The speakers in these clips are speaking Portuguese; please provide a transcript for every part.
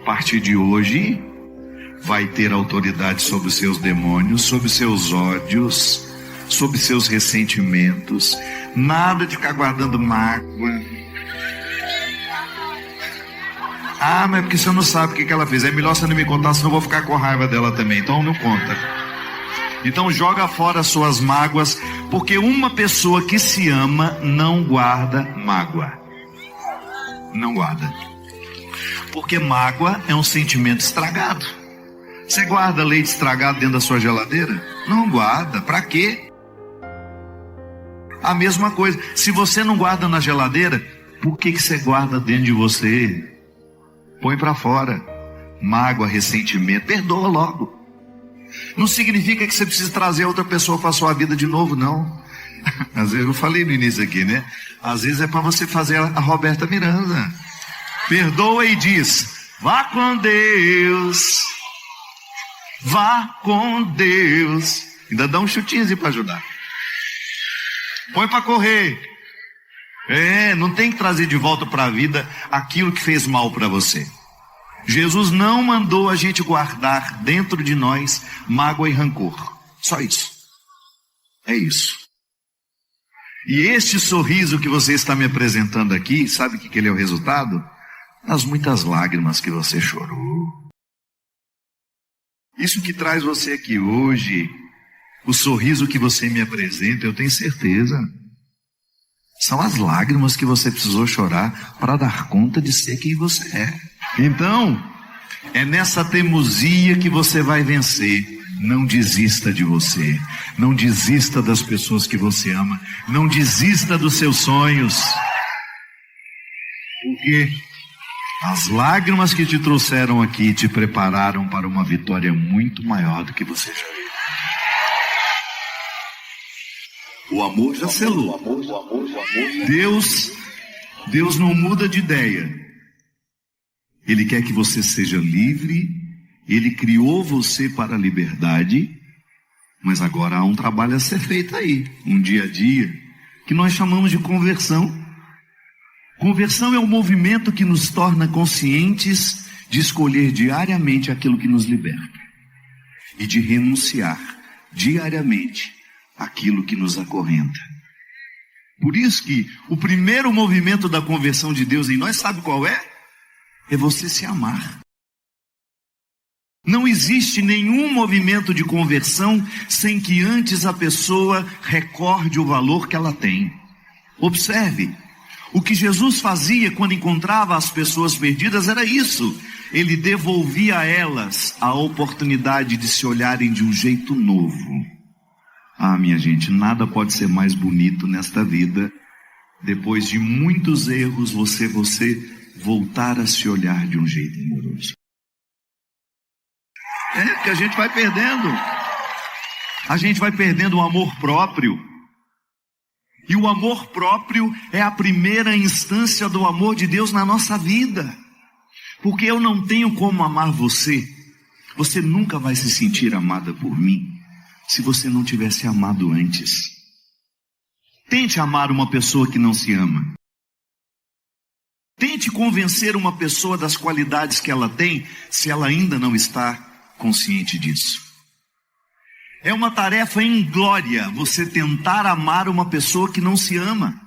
A partir de hoje, vai ter autoridade sobre os seus demônios, sobre os seus ódios, sobre os seus ressentimentos. Nada de ficar guardando mágoa. Ah, mas é porque você não sabe o que ela fez. É melhor você não me contar, senão eu vou ficar com raiva dela também. Então não conta. Então joga fora as suas mágoas, porque uma pessoa que se ama não guarda mágoa. Não guarda. Porque mágoa é um sentimento estragado. Você guarda leite estragado dentro da sua geladeira? Não guarda. Para quê? A mesma coisa. Se você não guarda na geladeira, por que você guarda dentro de você? Põe para fora. Mágoa, ressentimento, perdoa logo. Não significa que você precisa trazer outra pessoa para a sua vida de novo, não. Às vezes, eu falei no início aqui, né? Às vezes é para você fazer a Roberta Miranda. Perdoa e diz: vá com Deus. Vá com Deus. Ainda dá um chutinho para ajudar. Põe para correr. Não tem que trazer de volta para a vida aquilo que fez mal para você. Jesus não mandou a gente guardar dentro de nós mágoa e rancor. Só isso. É isso. E este sorriso que você está me apresentando aqui, sabe o que ele é o resultado? Das muitas lágrimas que você chorou. Isso que traz você aqui hoje, o sorriso que você me apresenta, eu tenho certeza, são as lágrimas que você precisou chorar para dar conta de ser quem você é. Então, é nessa teimosia que você vai vencer. Não desista de você. Não desista das pessoas que você ama. Não desista dos seus sonhos. Porque as lágrimas que te trouxeram aqui te prepararam para uma vitória muito maior do que você já viu. O amor já selou. Deus não muda de ideia. Ele quer que você seja livre. Ele criou você para a liberdade. Mas agora há um trabalho a ser feito aí, um dia a dia, que nós chamamos de conversão. Conversão é um movimento que nos torna conscientes de escolher diariamente aquilo que nos liberta e de renunciar diariamente aquilo que nos acorrenta. Por isso que o primeiro movimento da conversão de Deus em nós, sabe qual é? É você se amar. Não existe nenhum movimento de conversão sem que antes a pessoa recorde o valor que ela tem. Observe, o que Jesus fazia quando encontrava as pessoas perdidas era isso. Ele devolvia a elas a oportunidade de se olharem de um jeito novo. Ah, minha gente, nada pode ser mais bonito nesta vida. Depois de muitos erros, você voltar a se olhar de um jeito amoroso. Porque a gente vai perdendo. A gente vai perdendo o amor próprio. E o amor próprio é a primeira instância do amor de Deus na nossa vida. Porque eu não tenho como amar você. Você nunca vai se sentir amada por mim se você não tivesse amado antes. Tente amar uma pessoa que não se ama. Tente convencer uma pessoa das qualidades que ela tem, se ela ainda não está consciente disso. É uma tarefa inglória você tentar amar uma pessoa que não se ama.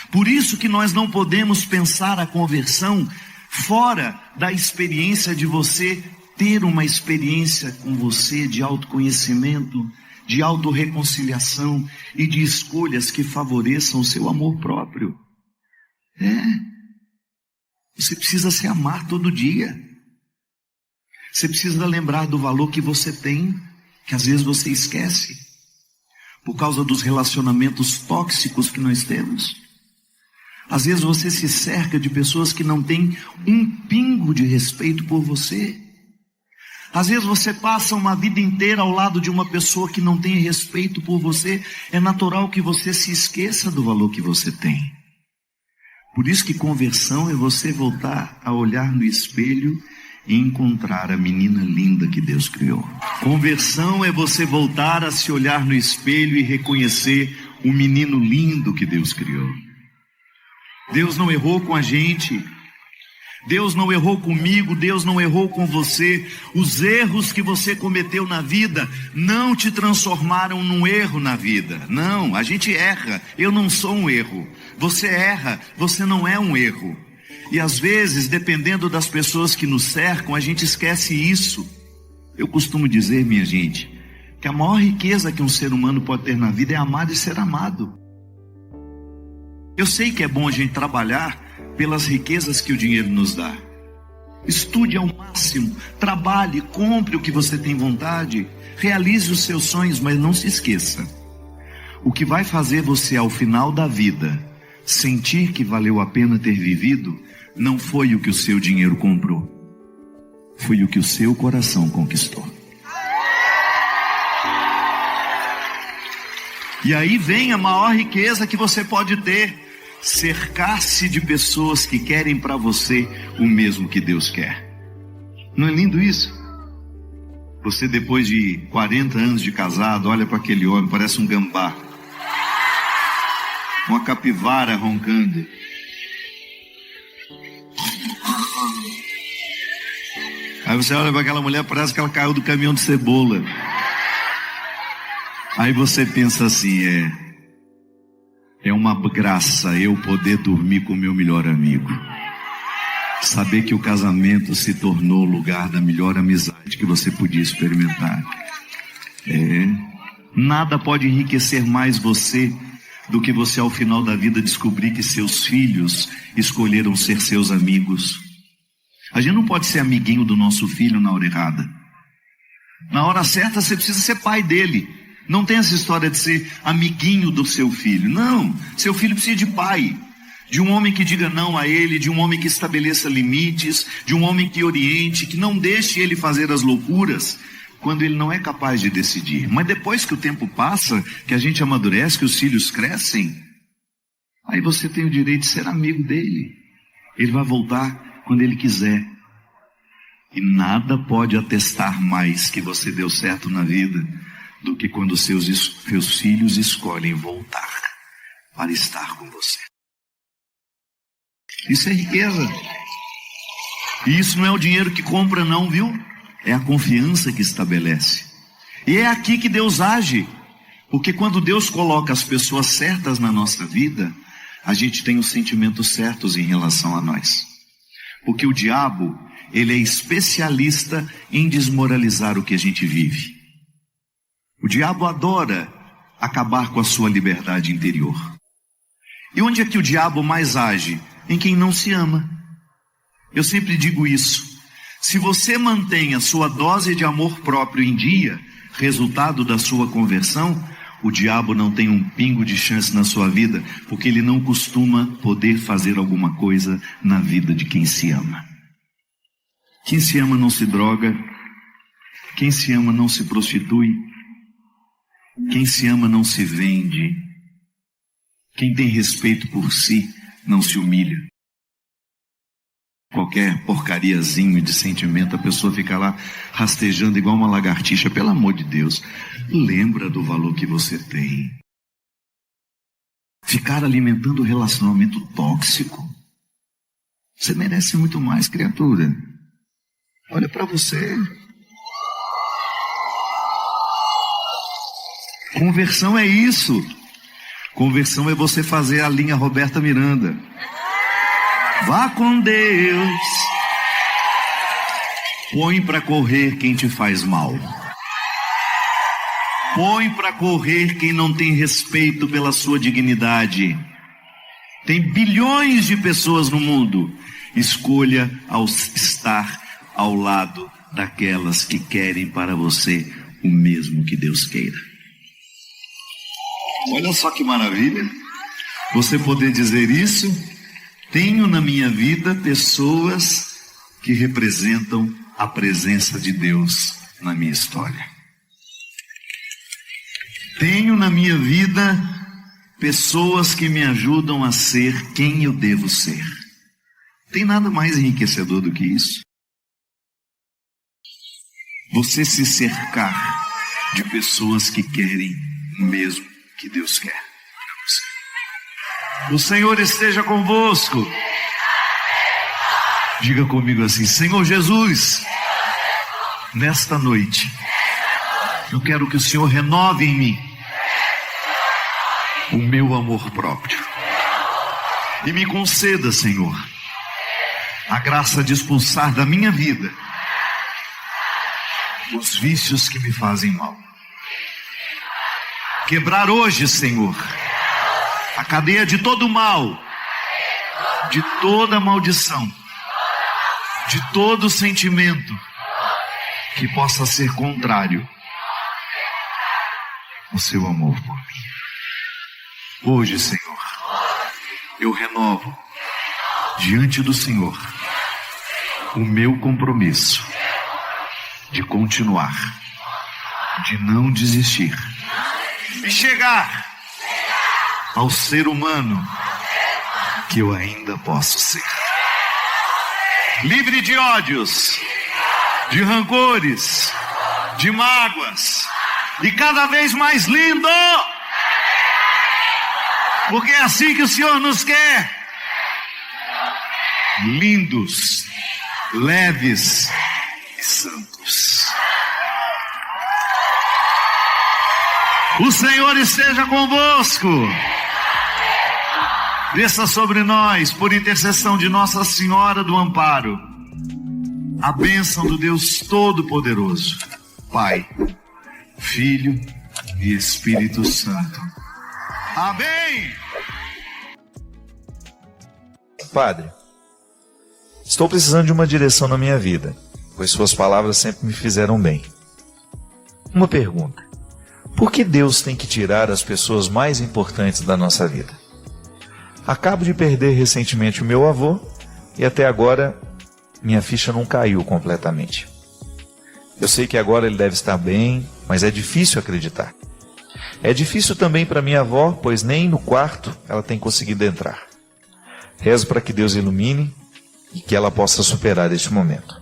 Por isso que nós não podemos pensar a conversão fora da experiência de você ter uma experiência com você de autoconhecimento, de autorreconciliação e de escolhas que favoreçam o seu amor próprio. Você precisa se amar todo dia. Você precisa lembrar do valor que você tem, que às vezes você esquece, por causa dos relacionamentos tóxicos que nós temos. Às vezes você se cerca de pessoas que não têm um pingo de respeito por você. Às vezes você passa uma vida inteira ao lado de uma pessoa que não tem respeito por você. É natural que você se esqueça do valor que você tem. Por isso que conversão é você voltar a olhar no espelho e encontrar a menina linda que Deus criou. Conversão é você voltar a se olhar no espelho e reconhecer o menino lindo que Deus criou. Deus não errou com a gente. Deus não errou comigo, Deus não errou com você. Os erros que você cometeu na vida não te transformaram num erro na vida. Não, a gente erra, eu não sou um erro. Você erra, você não é um erro. E às vezes, dependendo das pessoas que nos cercam, a gente esquece isso. Eu costumo dizer, minha gente, que a maior riqueza que um ser humano pode ter na vida é amar e ser amado. Eu sei que é bom a gente trabalhar pelas riquezas que o dinheiro nos dá. Estude ao máximo, trabalhe, compre o que você tem vontade, realize os seus sonhos, mas não se esqueça: o que vai fazer você ao final da vida sentir que valeu a pena ter vivido, não foi o que o seu dinheiro comprou, foi o que o seu coração conquistou. E aí vem a maior riqueza que você pode ter: cercar-se de pessoas que querem para você o mesmo que Deus quer. Não é lindo isso? Você, depois de 40 anos de casado, olha para aquele homem, parece um gambá, uma capivara roncando. Aí você olha para aquela mulher, parece que ela caiu do caminhão de cebola. Aí você pensa assim: é uma graça eu poder dormir com o meu melhor amigo. Saber que o casamento se tornou o lugar da melhor amizade que você podia experimentar. Nada pode enriquecer mais você do que você ao final da vida descobrir que seus filhos escolheram ser seus amigos. A gente não pode ser amiguinho do nosso filho na hora errada. Na hora certa você precisa ser pai dele. Não tem essa história de ser amiguinho do seu filho. Não, seu filho precisa de pai, de um homem que diga não a ele, de um homem que estabeleça limites, de um homem que oriente, que não deixe ele fazer as loucuras quando ele não é capaz de decidir. Mas depois que o tempo passa, que a gente amadurece, que os filhos crescem, aí você tem o direito de ser amigo dele. Ele vai voltar quando ele quiser. E nada pode atestar mais que você deu certo na vida do que quando seus filhos escolhem voltar para estar com você. Isso é riqueza. E isso não é o dinheiro que compra não, viu? É a confiança que estabelece. E é aqui que Deus age. Porque quando Deus coloca as pessoas certas na nossa vida, a gente tem os sentimentos certos em relação a nós. Porque o diabo, ele é especialista em desmoralizar o que a gente vive. O diabo adora acabar com a sua liberdade interior. E onde é que o diabo mais age? Em quem não se ama. Eu sempre digo isso. Se você mantém a sua dose de amor próprio em dia, resultado da sua conversão, o diabo não tem um pingo de chance na sua vida, porque ele não costuma poder fazer alguma coisa na vida de quem se ama. Quem se ama não se droga, quem se ama não se prostitui, quem se ama não se vende, quem tem respeito por si não se humilha. Qualquer porcariazinho de sentimento, a pessoa fica lá rastejando igual uma lagartixa. Pelo amor de Deus, lembra do valor que você tem. Ficar alimentando um relacionamento tóxico, você merece muito mais, criatura. Olha para você. Conversão é isso. Conversão é você fazer a linha Roberta Miranda. Vá com Deus. Põe para correr quem te faz mal. Põe para correr quem não tem respeito pela sua dignidade. Tem bilhões de pessoas no mundo. Escolha estar ao lado daquelas que querem para você o mesmo que Deus queira. Olha só que maravilha você poder dizer isso. Tenho na minha vida pessoas que representam a presença de Deus na minha história. Tenho na minha vida pessoas que me ajudam a ser quem eu devo ser. Tem nada mais enriquecedor do que isso. Você se cercar de pessoas que querem o mesmo que Deus quer. O Senhor esteja convosco. Diga comigo assim: Senhor Jesus, nesta noite, eu quero que o Senhor renove em mim o meu amor próprio. E me conceda, Senhor, a graça de expulsar da minha vida os vícios que me fazem mal. Quebrar hoje, Senhor, a cadeia de todo mal, de toda maldição, de todo sentimento que possa ser contrário ao seu amor por mim. Hoje, Senhor, eu renovo diante do Senhor o meu compromisso de continuar, de não desistir e chegar ao ser humano que eu ainda posso ser. Livre de ódios, de rancores, de mágoas, e cada vez mais lindo, porque é assim que o Senhor nos quer. Lindos, leves e santos. O Senhor esteja convosco. Desça sobre nós, por intercessão de Nossa Senhora do Amparo, a bênção do Deus Todo-Poderoso, Pai, Filho e Espírito Santo. Amém! Padre, estou precisando de uma direção na minha vida, pois suas palavras sempre me fizeram bem. Uma pergunta: por que Deus tem que tirar as pessoas mais importantes da nossa vida? Acabo de perder recentemente o meu avô e até agora minha ficha não caiu completamente. Eu sei que agora ele deve estar bem, mas é difícil acreditar. É difícil também para minha avó, pois nem no quarto ela tem conseguido entrar. Rezo para que Deus ilumine e que ela possa superar este momento.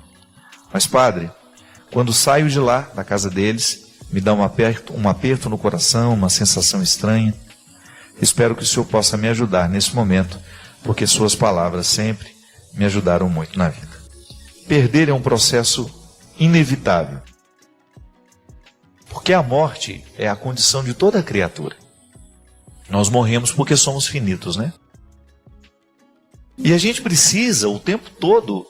Mas, Padre, quando saio de lá, da casa deles, me dá um aperto no coração, uma sensação estranha. Espero que o Senhor possa me ajudar nesse momento, porque suas palavras sempre me ajudaram muito na vida. Perder é um processo inevitável, porque a morte é a condição de toda criatura. Nós morremos porque somos finitos, né? E a gente precisa o tempo todo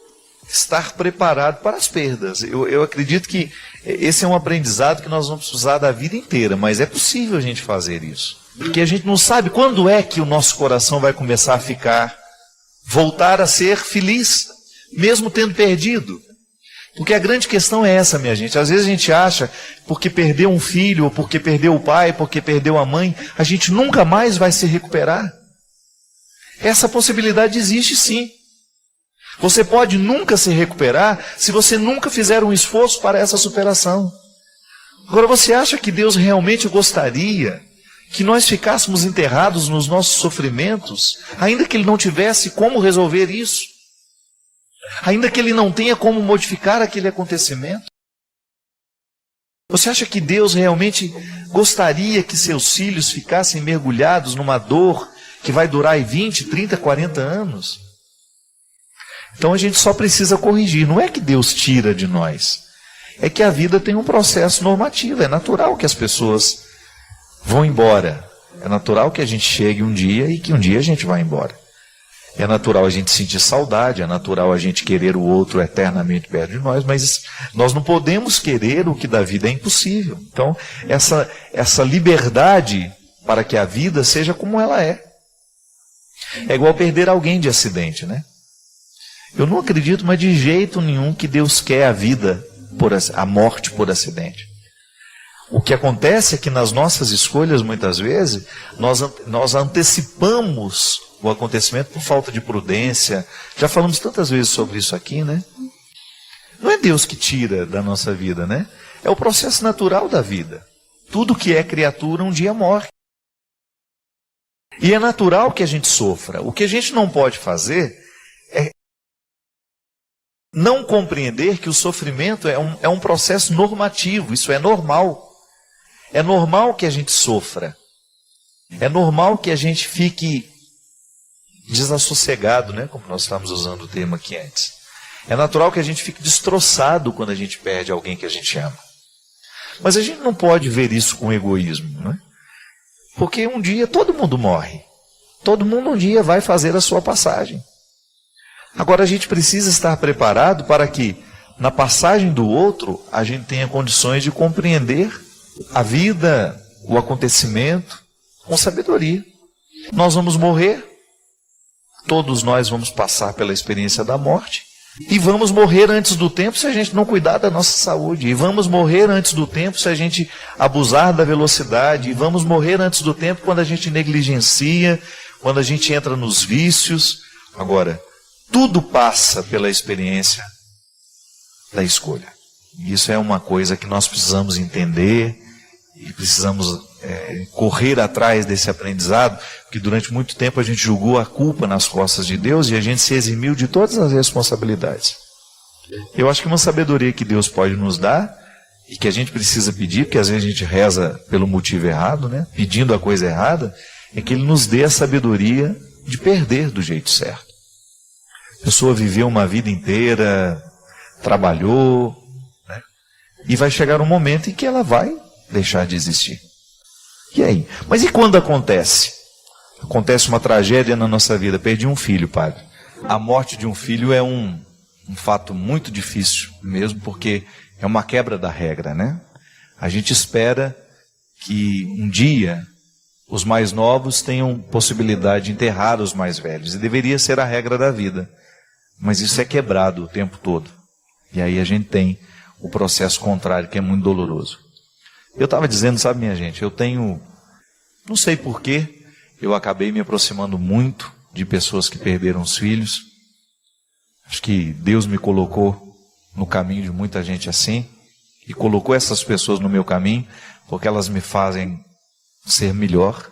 estar preparado para as perdas. Eu acredito que esse é um aprendizado que nós vamos precisar da vida inteira, mas é possível a gente fazer isso. Porque a gente não sabe quando é que o nosso coração vai começar a voltar a ser feliz, mesmo tendo perdido. Porque a grande questão é essa, minha gente. Às vezes a gente acha, porque perdeu um filho, ou porque perdeu o pai, porque perdeu a mãe, a gente nunca mais vai se recuperar. Essa possibilidade existe sim. Você pode nunca se recuperar se você nunca fizer um esforço para essa superação. Agora, você acha que Deus realmente gostaria que nós ficássemos enterrados nos nossos sofrimentos, ainda que Ele não tivesse como resolver isso? Ainda que Ele não tenha como modificar aquele acontecimento? Você acha que Deus realmente gostaria que seus filhos ficassem mergulhados numa dor que vai durar 20, 30, 40 anos? Então a gente só precisa corrigir. Não é que Deus tira de nós. É que a vida tem um processo normativo. É natural que as pessoas vão embora. É natural que a gente chegue um dia e que um dia a gente vai embora. É natural a gente sentir saudade, é natural a gente querer o outro eternamente perto de nós, mas nós não podemos querer o que da vida é impossível. Então, essa liberdade para que a vida seja como ela é. É igual perder alguém de acidente, né? Eu não acredito, mas de jeito nenhum, que Deus quer a morte por acidente. O que acontece é que nas nossas escolhas, muitas vezes, nós antecipamos o acontecimento por falta de prudência. Já falamos tantas vezes sobre isso aqui, né? Não é Deus que tira da nossa vida, né? É o processo natural da vida. Tudo que é criatura um dia morre. E é natural que a gente sofra. O que a gente não pode fazer é não compreender que o sofrimento é um processo normativo. Isso é normal. É normal que a gente sofra. É normal que a gente fique desassossegado, né? Como nós estávamos usando o termo aqui antes. É natural que a gente fique destroçado quando a gente perde alguém que a gente ama. Mas a gente não pode ver isso com egoísmo, né? Porque um dia todo mundo morre. Todo mundo um dia vai fazer a sua passagem. Agora a gente precisa estar preparado para que, na passagem do outro, a gente tenha condições de compreender a vida, o acontecimento, com sabedoria. Nós vamos morrer, todos nós vamos passar pela experiência da morte, e vamos morrer antes do tempo se a gente não cuidar da nossa saúde, e vamos morrer antes do tempo se a gente abusar da velocidade, e vamos morrer antes do tempo quando a gente negligencia, quando a gente entra nos vícios. Agora, tudo passa pela experiência da escolha. E isso é uma coisa que nós precisamos entender e precisamos correr atrás desse aprendizado, porque durante muito tempo a gente jogou a culpa nas costas de Deus e a gente se eximiu de todas as responsabilidades. Eu acho que uma sabedoria que Deus pode nos dar e que a gente precisa pedir, porque às vezes a gente reza pelo motivo errado, né? Pedindo a coisa errada, é que Ele nos dê a sabedoria de perder do jeito certo. A pessoa viveu uma vida inteira, trabalhou, né? E vai chegar um momento em que ela vai deixar de existir. E aí? Mas e quando acontece? Acontece uma tragédia na nossa vida. Perdi um filho, padre. A morte de um filho é um fato muito difícil mesmo, porque é uma quebra da regra, né? A gente espera que um dia os mais novos tenham possibilidade de enterrar os mais velhos. E deveria ser a regra da vida. Mas isso é quebrado o tempo todo. E aí a gente tem o processo contrário, que é muito doloroso. Eu estava dizendo, sabe, minha gente, eu tenho, não sei porquê, eu acabei me aproximando muito de pessoas que perderam os filhos. Acho que Deus me colocou no caminho de muita gente assim, e colocou essas pessoas no meu caminho, porque elas me fazem ser melhor.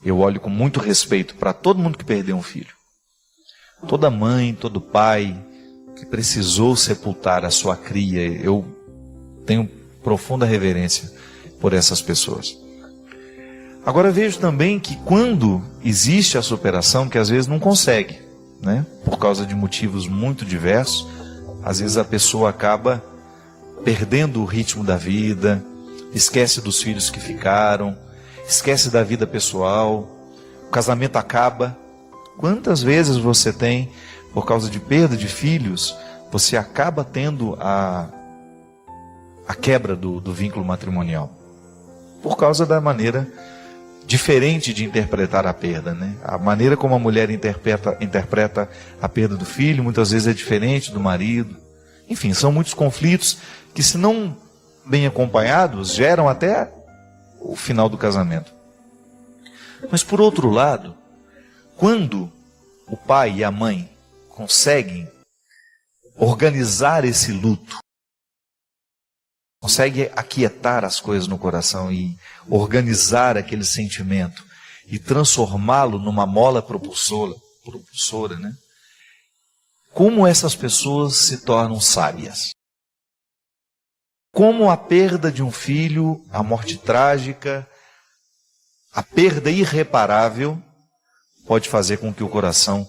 Eu olho com muito respeito para todo mundo que perdeu um filho. Toda mãe, todo pai que precisou sepultar a sua cria, eu tenho profunda reverência por essas pessoas. Agora vejo também que quando existe a superação, que às vezes não consegue, né? Por causa de motivos muito diversos, às vezes a pessoa acaba perdendo o ritmo da vida, esquece dos filhos que ficaram, esquece da vida pessoal, o casamento acaba. Quantas vezes você tem, por causa de perda de filhos, você acaba tendo a quebra do vínculo matrimonial? Por causa da maneira diferente de interpretar a perda, né? A maneira como a mulher interpreta a perda do filho, muitas vezes é diferente do marido. Enfim, são muitos conflitos que, se não bem acompanhados, geram até o final do casamento. Mas, por outro lado, quando o pai e a mãe conseguem organizar esse luto, consegue aquietar as coisas no coração e organizar aquele sentimento e transformá-lo numa mola propulsora, né? Como essas pessoas se tornam sábias? Como a perda de um filho, a morte trágica, a perda irreparável pode fazer com que o coração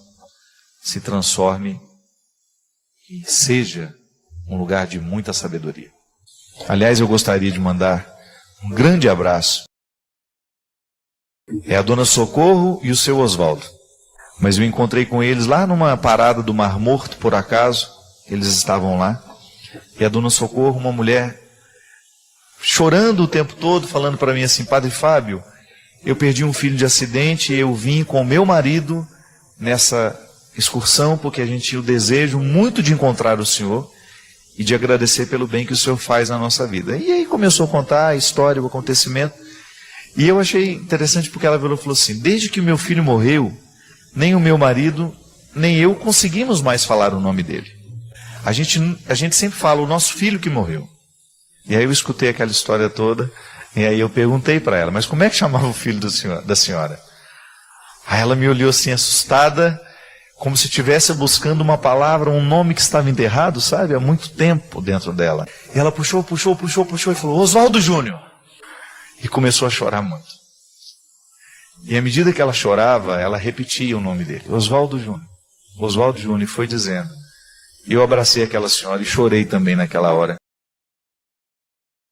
se transforme e seja um lugar de muita sabedoria. Aliás, eu gostaria de mandar um grande abraço. É a dona Socorro e o seu Oswaldo. Mas eu encontrei com eles lá numa parada do Mar Morto, por acaso. Eles estavam lá. E a dona Socorro, uma mulher, chorando o tempo todo, falando para mim assim: Padre Fábio, eu perdi um filho de acidente e eu vim com o meu marido nessa excursão porque a gente tinha o desejo muito de encontrar o senhor e de agradecer pelo bem que o senhor faz na nossa vida. E aí começou a contar a história, o acontecimento. E eu achei interessante porque ela falou assim: desde que o meu filho morreu, nem o meu marido, nem eu conseguimos mais falar o nome dele. A gente sempre fala o nosso filho que morreu. E aí eu escutei aquela história toda, e aí eu perguntei para ela: mas como é que chamava o filho da senhora? Aí ela me olhou assim assustada, como se estivesse buscando uma palavra, um nome que estava enterrado, sabe? Há muito tempo dentro dela. E ela puxou e falou: Oswaldo Júnior. E começou a chorar muito. E à medida que ela chorava, ela repetia o nome dele: Oswaldo Júnior. Oswaldo Júnior, foi dizendo. Eu abracei aquela senhora e chorei também naquela hora.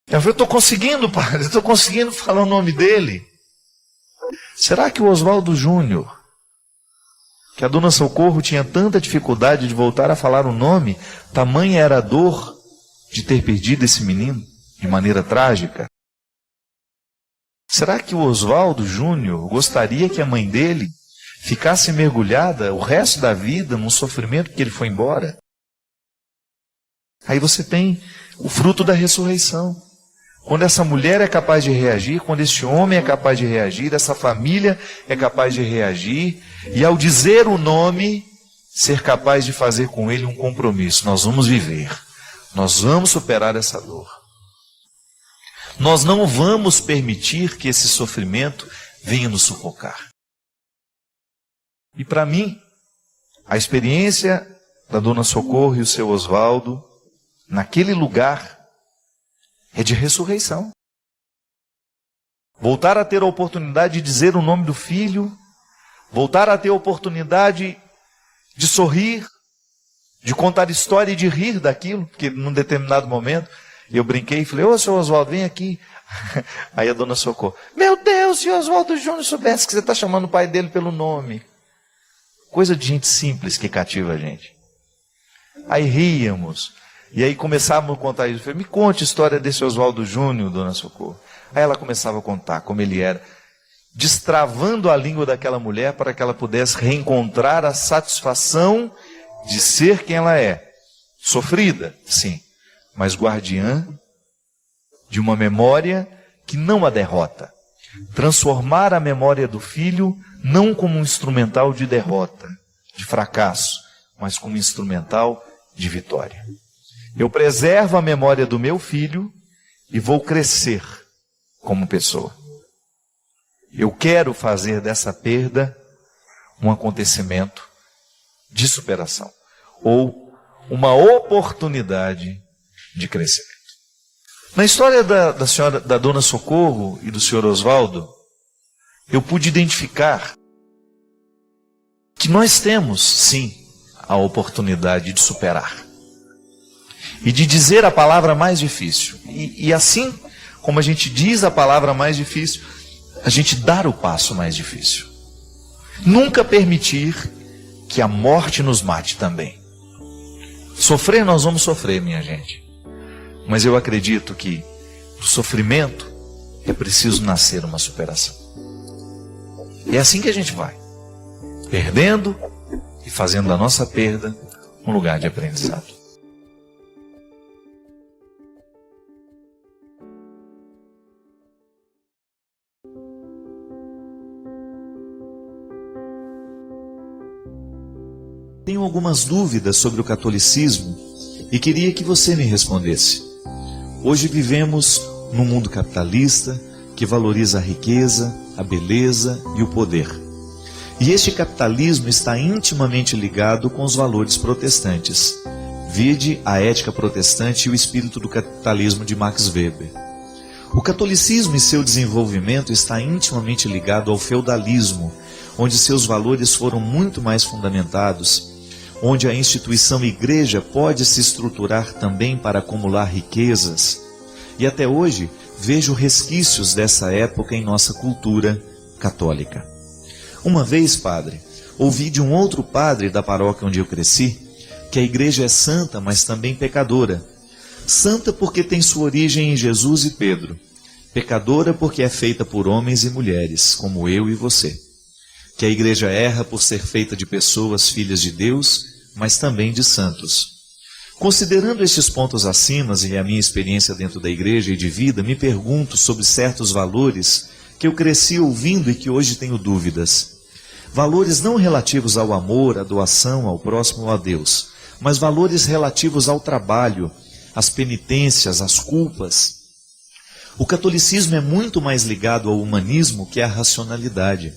Ela falou, eu estou conseguindo, padre, estou conseguindo falar o nome dele. Será que o Oswaldo Júnior, que a dona Socorro tinha tanta dificuldade de voltar a falar o nome, tamanha era a dor de ter perdido esse menino de maneira trágica? Será que o Oswaldo Júnior gostaria que a mãe dele ficasse mergulhada o resto da vida num sofrimento porque ele foi embora? Aí você tem o fruto da ressurreição. Quando essa mulher é capaz de reagir, quando esse homem é capaz de reagir, essa família é capaz de reagir, e ao dizer o nome, ser capaz de fazer com ele um compromisso. Nós vamos viver, nós vamos superar essa dor. Nós não vamos permitir que esse sofrimento venha nos sufocar. E para mim, a experiência da dona Socorro e o seu Oswaldo, naquele lugar, é de ressurreição. Voltar a ter a oportunidade de dizer o nome do filho, voltar a ter a oportunidade de sorrir, de contar história e de rir daquilo, porque num determinado momento eu brinquei e falei, ô seu Oswaldo, vem aqui. Aí a dona Socorro, meu Deus, se o Oswaldo Júnior soubesse que você está chamando o pai dele pelo nome. Coisa de gente simples que cativa a gente. Aí ríamos. E aí começávamos a contar isso. Eu falei, me conte a história desse Oswaldo Júnior, dona Socorro. Aí ela começava a contar como ele era, destravando a língua daquela mulher para que ela pudesse reencontrar a satisfação de ser quem ela é. Sofrida, sim, mas guardiã de uma memória que não a derrota. Transformar a memória do filho não como um instrumental de derrota, de fracasso, mas como instrumental de vitória. Eu preservo a memória do meu filho e vou crescer como pessoa. Eu quero fazer dessa perda um acontecimento de superação ou uma oportunidade de crescimento. Na história da dona Socorro e do senhor Oswaldo, eu pude identificar que nós temos, sim, a oportunidade de superar. E de dizer a palavra mais difícil. E assim como a gente diz a palavra mais difícil, a gente dar o passo mais difícil. Nunca permitir que a morte nos mate também. Sofrer nós vamos sofrer, minha gente. Mas eu acredito que do sofrimento é preciso nascer uma superação. E é assim que a gente vai. Perdendo e fazendo da nossa perda um lugar de aprendizado. Tenho algumas dúvidas sobre o catolicismo e queria que você me respondesse. Hoje vivemos num mundo capitalista que valoriza a riqueza, a beleza e o poder. E este capitalismo está intimamente ligado com os valores protestantes. Vide a Ética Protestante e o Espírito do Capitalismo de Max Weber. O catolicismo e seu desenvolvimento está intimamente ligado ao feudalismo, onde seus valores foram muito mais fundamentados, onde a instituição igreja pode se estruturar também para acumular riquezas. E até hoje vejo resquícios dessa época em nossa cultura católica. Uma vez, padre, ouvi de um outro padre da paróquia onde eu cresci, que a igreja é santa, mas também pecadora. Santa porque tem sua origem em Jesus e Pedro. Pecadora porque é feita por homens e mulheres, como eu e você. Que a igreja erra por ser feita de pessoas filhas de Deus, mas também de santos. Considerando estes pontos acima e a minha experiência dentro da igreja e de vida, me pergunto sobre certos valores que eu cresci ouvindo e que hoje tenho dúvidas. Valores não relativos ao amor, à doação, ao próximo ou a Deus, mas valores relativos ao trabalho, às penitências, às culpas. O catolicismo é muito mais ligado ao humanismo que à racionalidade.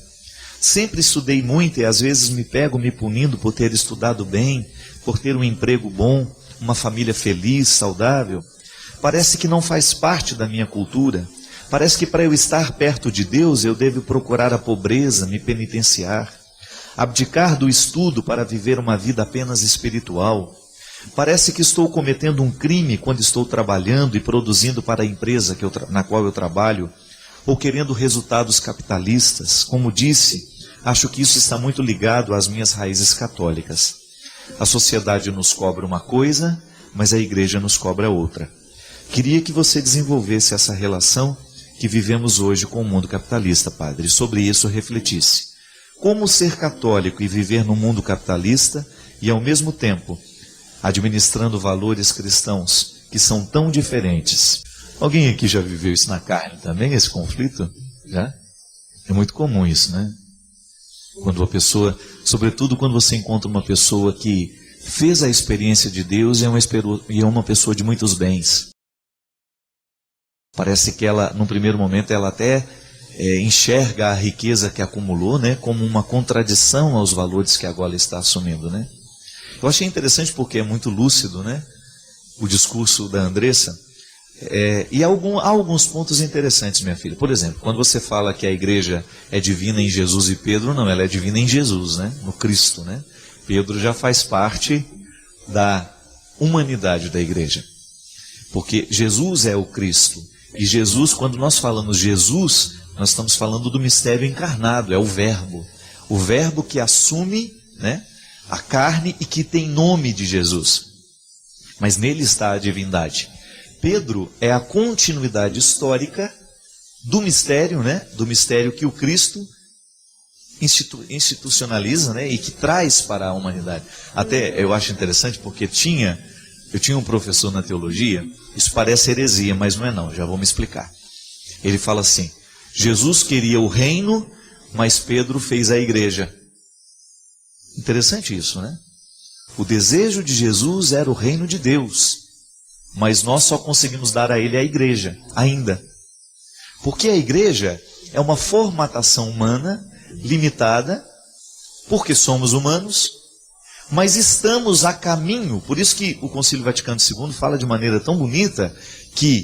Sempre estudei muito e às vezes me pego me punindo por ter estudado bem, por ter um emprego bom, uma família feliz, saudável. Parece que não faz parte da minha cultura. Parece que para eu estar perto de Deus eu devo procurar a pobreza, me penitenciar, abdicar do estudo para viver uma vida apenas espiritual. Parece que estou cometendo um crime quando estou trabalhando e produzindo para a empresa na qual eu trabalho, ou querendo resultados capitalistas. Como disse, acho que isso está muito ligado às minhas raízes católicas. A sociedade nos cobra uma coisa, mas a igreja nos cobra outra. Queria que você desenvolvesse essa relação que vivemos hoje com o mundo capitalista, padre, e sobre isso refletisse. Como ser católico e viver no mundo capitalista e, ao mesmo tempo, administrando valores cristãos que são tão diferentes? Alguém aqui já viveu isso na carne também, esse conflito? Já? É muito comum isso, né? Quando uma pessoa, sobretudo quando você encontra uma pessoa que fez a experiência de Deus e é uma pessoa de muitos bens. Parece que ela, num primeiro momento, ela até enxerga a riqueza que acumulou, né, como uma contradição aos valores que agora está assumindo, né? Eu achei interessante porque é muito lúcido, né, o discurso da Andressa. E há alguns pontos interessantes, minha filha. Por exemplo, quando você fala que a igreja é divina em Jesus e Pedro, não, ela é divina em Jesus, né? No Cristo, né? Pedro já faz parte da humanidade da igreja. Porque Jesus é o Cristo. E Jesus, quando nós falamos Jesus, nós estamos falando do mistério encarnado, é o Verbo. O Verbo que assume, né, a carne e que tem nome de Jesus. Mas nele está a divindade. Pedro é a continuidade histórica do mistério, né? Do mistério que o Cristo institucionaliza, né? E que traz para a humanidade. Até eu acho interessante porque eu tinha um professor na teologia, isso parece heresia, mas não é não, já vou me explicar. Ele fala assim, Jesus queria o reino, mas Pedro fez a igreja. Interessante isso, né? O desejo de Jesus era o reino de Deus. Mas nós só conseguimos dar a ele a igreja, ainda. Porque a igreja é uma formatação humana, limitada, porque somos humanos, mas estamos a caminho. Por isso que o Concílio Vaticano II fala de maneira tão bonita que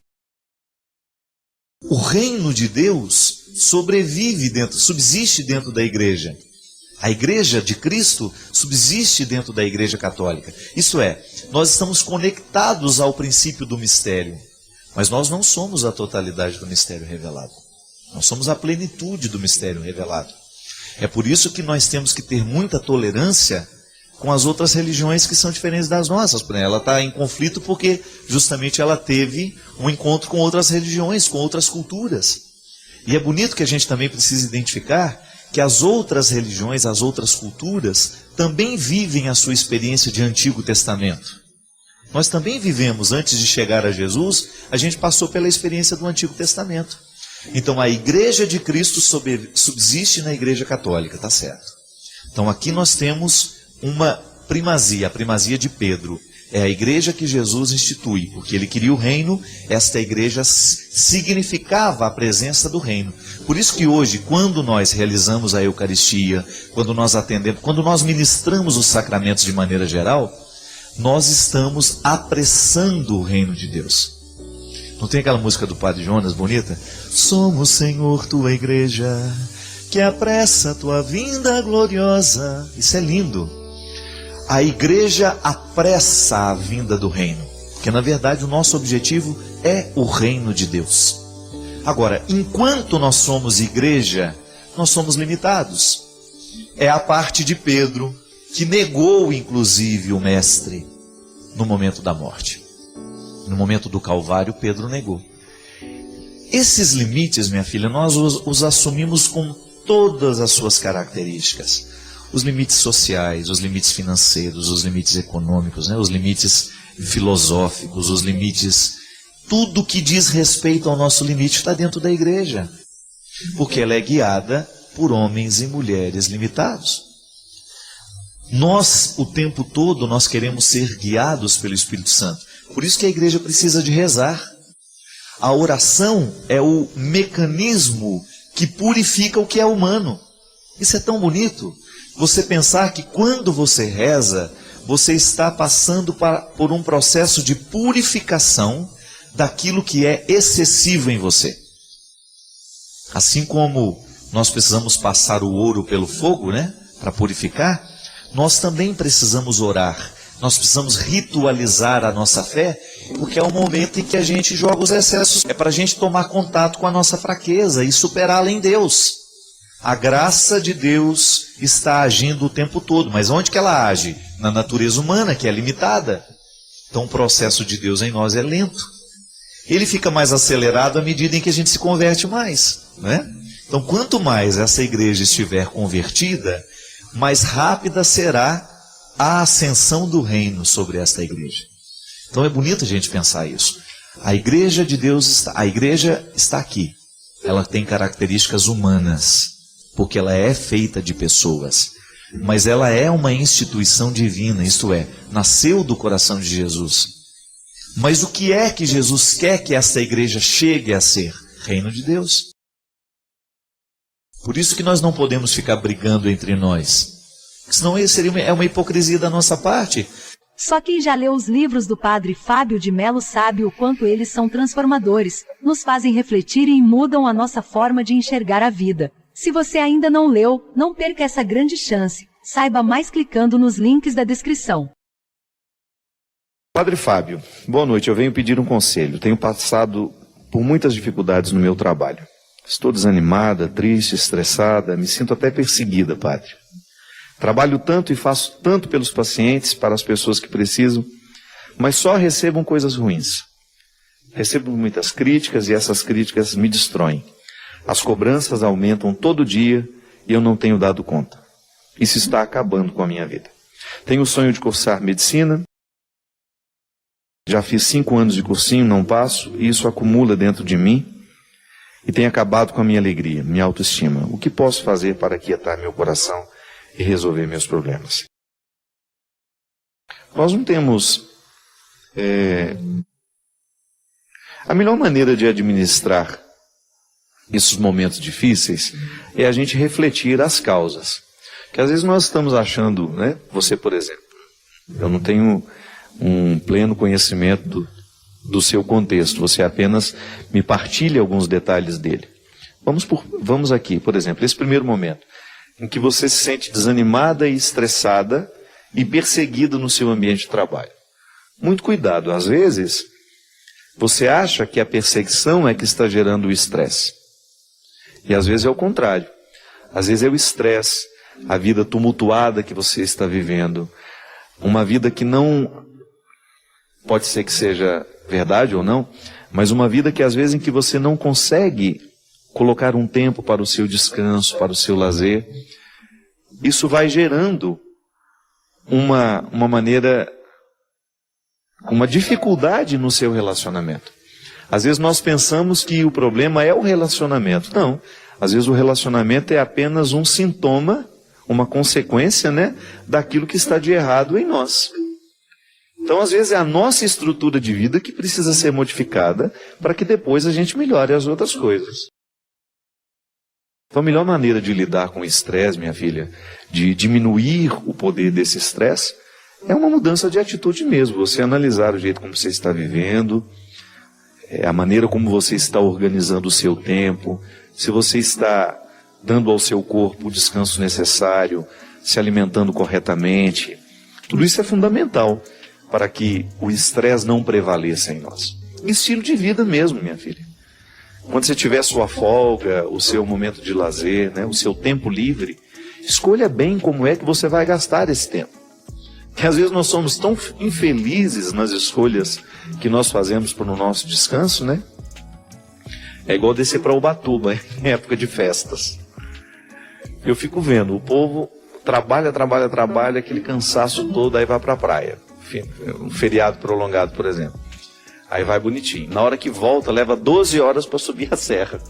o reino de Deus subsiste dentro da igreja. A igreja de Cristo subsiste dentro da igreja católica. Isso é, nós estamos conectados ao princípio do mistério, mas nós não somos a totalidade do mistério revelado. Nós somos a plenitude do mistério revelado. É por isso que nós temos que ter muita tolerância com as outras religiões que são diferentes das nossas. Ela está em conflito porque justamente ela teve um encontro com outras religiões, com outras culturas. E é bonito que a gente também precisa identificar que as outras religiões, as outras culturas, também vivem a sua experiência de Antigo Testamento. Nós também vivemos, antes de chegar a Jesus, a gente passou pela experiência do Antigo Testamento. Então a igreja de Cristo subsiste na igreja católica, tá certo? Então aqui nós temos uma primazia, a primazia de Pedro. É a igreja que Jesus institui, porque ele queria o reino, esta igreja significava a presença do reino. Por isso que hoje, quando nós realizamos a Eucaristia, quando nós atendemos, quando nós ministramos os sacramentos de maneira geral, nós estamos apressando o reino de Deus. Não tem aquela música do Padre Jonas bonita? Somos, Senhor, tua igreja, que apressa a tua vinda gloriosa. Isso é lindo. A igreja apressa a vinda do reino, porque na verdade o nosso objetivo é o reino de Deus. Agora, enquanto nós somos igreja, nós somos limitados. É a parte de Pedro, que negou inclusive o mestre no momento da morte. No momento do Calvário, Pedro negou. Esses limites, minha filha, nós os assumimos com todas as suas características. Os limites sociais, os limites financeiros, os limites econômicos, né? Os limites filosóficos, os limites... Tudo que diz respeito ao nosso limite está dentro da igreja. Porque ela é guiada por homens e mulheres limitados. Nós, o tempo todo, nós queremos ser guiados pelo Espírito Santo. Por isso que a igreja precisa de rezar. A oração é o mecanismo que purifica o que é humano. Isso é tão bonito. Você pensar que quando você reza, você está passando por um processo de purificação daquilo que é excessivo em você. Assim como nós precisamos passar o ouro pelo fogo, né, para purificar, nós também precisamos orar Nós precisamos ritualizar a nossa fé, porque é o momento em que a gente joga os excessos. É para a gente tomar contato com a nossa fraqueza e superá-la em Deus. A graça de Deus está agindo o tempo todo. Mas onde que ela age? Na natureza humana, que é limitada. Então o processo de Deus em nós é lento. Ele fica mais acelerado à medida em que a gente se converte mais, né? Então quanto mais essa igreja estiver convertida, mais rápida será a ascensão do reino sobre esta igreja. Então é bonito a gente pensar isso. A igreja de Deus, a igreja está aqui. Ela tem características humanas, porque ela é feita de pessoas. Mas ela é uma instituição divina, isto é, nasceu do coração de Jesus. Mas o que é que Jesus quer que esta igreja chegue a ser? Reino de Deus. Por isso que nós não podemos ficar brigando entre nós. Senão seria uma hipocrisia da nossa parte. Só quem já leu os livros do Padre Fábio de Mello sabe o quanto eles são transformadores, nos fazem refletir e mudam a nossa forma de enxergar a vida. Se você ainda não leu, não perca essa grande chance. Saiba mais clicando nos links da descrição. Padre Fábio, boa noite. Eu venho pedir um conselho. Tenho passado por muitas dificuldades no meu trabalho. Estou desanimada, triste, estressada, me sinto até perseguida, padre. Trabalho tanto e faço tanto pelos pacientes, para as pessoas que precisam, mas só recebo coisas ruins. Recebo muitas críticas e essas críticas me destroem. As cobranças aumentam todo dia e eu não tenho dado conta. Isso está acabando com a minha vida. Tenho o sonho de cursar medicina. Já fiz 5 anos de cursinho, não passo, e isso acumula dentro de mim e tem acabado com a minha alegria, minha autoestima. O que posso fazer para aquietar meu coração e resolver meus problemas? Nós não temos... A melhor maneira de administrar esses momentos difíceis é a gente refletir as causas. Que às vezes nós estamos achando, né? Você, por exemplo, eu não tenho um pleno conhecimento do seu contexto, você apenas me partilha alguns detalhes dele. Vamos aqui, por exemplo, esse primeiro momento, em que você se sente desanimada e estressada e perseguida no seu ambiente de trabalho. Muito cuidado, às vezes você acha que a perseguição é que está gerando o estresse. E às vezes é o contrário. Às vezes é o estresse, a vida tumultuada que você está vivendo, uma vida que não... Pode ser que seja verdade ou não, mas uma vida que às vezes em que você não consegue colocar um tempo para o seu descanso, para o seu lazer, isso vai gerando uma dificuldade no seu relacionamento. Às vezes nós pensamos que o problema é o relacionamento. Não, às vezes o relacionamento é apenas um sintoma, uma consequência, né, daquilo que está de errado em nós. Então, às vezes, é a nossa estrutura de vida que precisa ser modificada para que depois a gente melhore as outras coisas. Então, a melhor maneira de lidar com o estresse, minha filha, de diminuir o poder desse estresse, é uma mudança de atitude mesmo. Você analisar o jeito como você está vivendo, a maneira como você está organizando o seu tempo, se você está dando ao seu corpo o descanso necessário, se alimentando corretamente. Tudo isso é fundamental para que o estresse não prevaleça em nós. Estilo de vida mesmo, minha filha. Quando você tiver sua folga, o seu momento de lazer, né, o seu tempo livre, escolha bem como é que você vai gastar esse tempo. Porque às vezes nós somos tão infelizes nas escolhas que nós fazemos para o nosso descanso, né? É igual descer para Ubatuba, em época de festas. Eu fico vendo, o povo trabalha, aquele cansaço todo, aí vai para a praia. Um feriado prolongado, por exemplo. Aí vai bonitinho. Na hora que volta, leva 12 horas para subir a serra.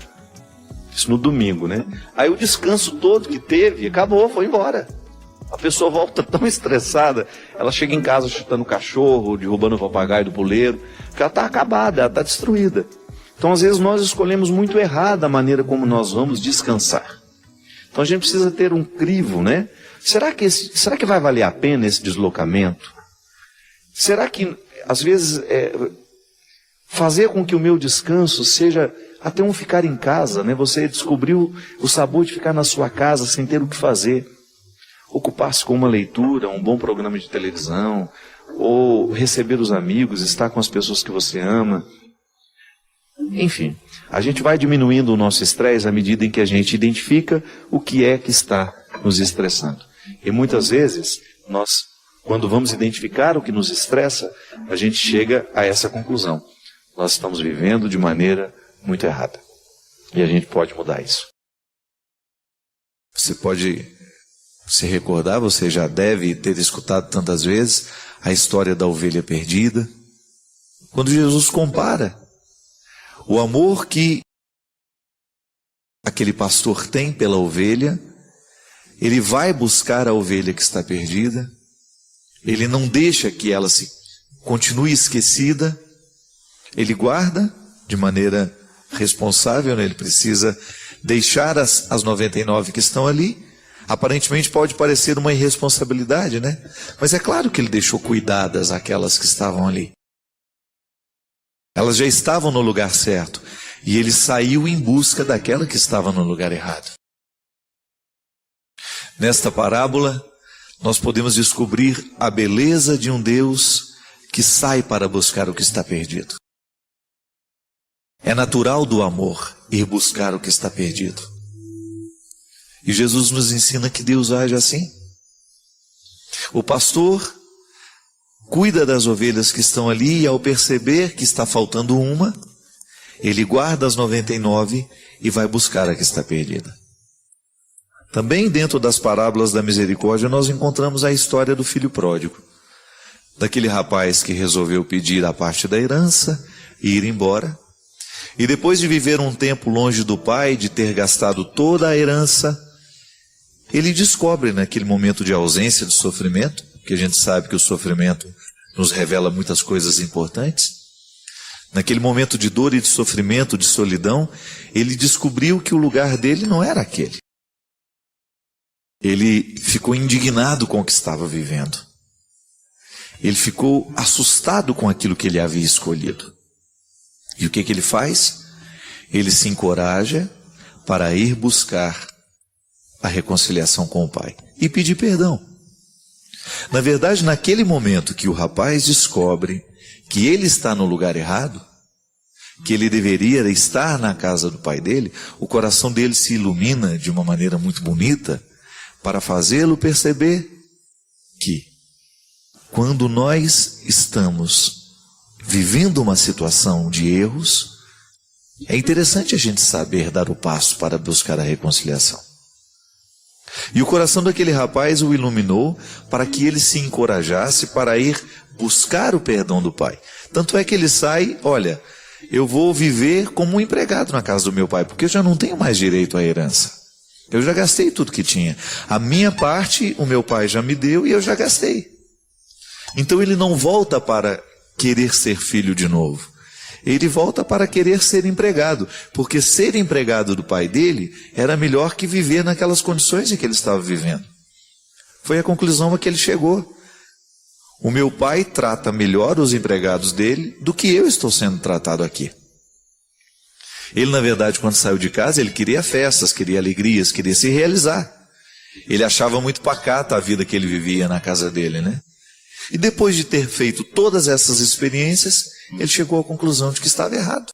Isso no domingo, né? Aí o descanso todo que teve, acabou, foi embora. A pessoa volta tão estressada, ela chega em casa chutando o cachorro, derrubando o papagaio do puleiro, porque ela está acabada, ela está destruída. Então, às vezes, nós escolhemos muito errado a maneira como nós vamos descansar. Então, a gente precisa ter um crivo, né? Será que vai valer a pena esse deslocamento? Será que, às vezes, fazer com que o meu descanso seja até um ficar em casa, né? Você descobriu o sabor de ficar na sua casa sem ter o que fazer. ocupar-se com uma leitura, um bom programa de televisão, ou receber os amigos, estar com as pessoas que você ama. Enfim, a gente vai diminuindo o nosso estresse à medida em que a gente identifica o que é que está nos estressando. E muitas vezes, nós, quando vamos identificar o que nos estressa, a gente chega a essa conclusão. Nós estamos vivendo de maneira muito errada. E a gente pode mudar isso. Você pode se recordar, você já deve ter escutado tantas vezes a história da ovelha perdida. Quando Jesus compara o amor que aquele pastor tem pela ovelha, ele vai buscar a ovelha que está perdida, ele não deixa que ela se continue esquecida, ele guarda de maneira responsável, né? Ele precisa deixar as 99 que estão ali. Aparentemente pode parecer uma irresponsabilidade, né? Mas é claro que ele deixou cuidadas aquelas que estavam ali. Elas já estavam no lugar certo. E ele saiu em busca daquela que estava no lugar errado. Nesta parábola, nós podemos descobrir a beleza de um Deus que sai para buscar o que está perdido. É natural do amor ir buscar o que está perdido. E Jesus nos ensina que Deus age assim. O pastor cuida das ovelhas que estão ali e ao perceber que está faltando uma, ele guarda as 99 e vai buscar a que está perdida. Também dentro das parábolas da misericórdia nós encontramos a história do filho pródigo. Daquele rapaz que resolveu pedir a parte da herança e ir embora. E depois de viver um tempo longe do pai, de ter gastado toda a herança, ele descobre naquele momento de ausência, de sofrimento, que a gente sabe que o sofrimento nos revela muitas coisas importantes. Naquele momento de dor e de sofrimento, de solidão, ele descobriu que o lugar dele não era aquele. Ele ficou indignado com o que estava vivendo. Ele ficou assustado com aquilo que ele havia escolhido. E o que ele faz? Ele se encoraja para ir buscar a reconciliação com o pai e pedir perdão. Na verdade, naquele momento que o rapaz descobre que ele está no lugar errado, que ele deveria estar na casa do pai dele, o coração dele se ilumina de uma maneira muito bonita para fazê-lo perceber que quando nós estamos vivendo uma situação de erros, é interessante a gente saber dar o passo para buscar a reconciliação. E o coração daquele rapaz o iluminou para que ele se encorajasse para ir buscar o perdão do pai. Tanto é que ele sai, olha, eu vou viver como um empregado na casa do meu pai, porque eu já não tenho mais direito à herança. Eu já gastei tudo que tinha. A minha parte, o meu pai já me deu e eu já gastei. Então ele não volta para querer ser filho de novo. Ele volta para querer ser empregado, porque ser empregado do pai dele era melhor que viver naquelas condições em que ele estava vivendo. Foi a conclusão a que ele chegou. O meu pai trata melhor os empregados dele do que eu estou sendo tratado aqui. Ele, na verdade, quando saiu de casa, ele queria festas, queria alegrias, queria se realizar. Ele achava muito pacata a vida que ele vivia na casa dele, né? E depois de ter feito todas essas experiências, ele chegou à conclusão de que estava errado.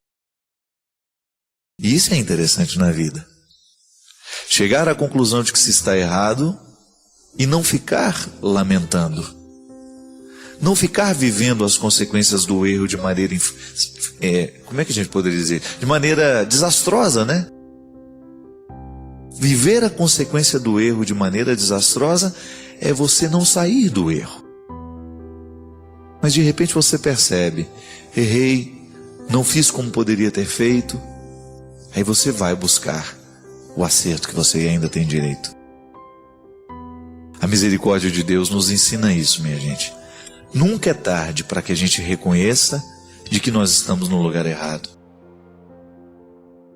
E isso é interessante na vida. Chegar à conclusão de que se está errado e não ficar lamentando. Não ficar vivendo as consequências do erro de maneira, como é que a gente poderia dizer? De maneira desastrosa, né? Viver a consequência do erro de maneira desastrosa é você não sair do erro. Mas de repente você percebe, errei, não fiz como poderia ter feito. Aí você vai buscar o acerto que você ainda tem direito. A misericórdia de Deus nos ensina isso, minha gente. Nunca é tarde para que a gente reconheça de que nós estamos no lugar errado.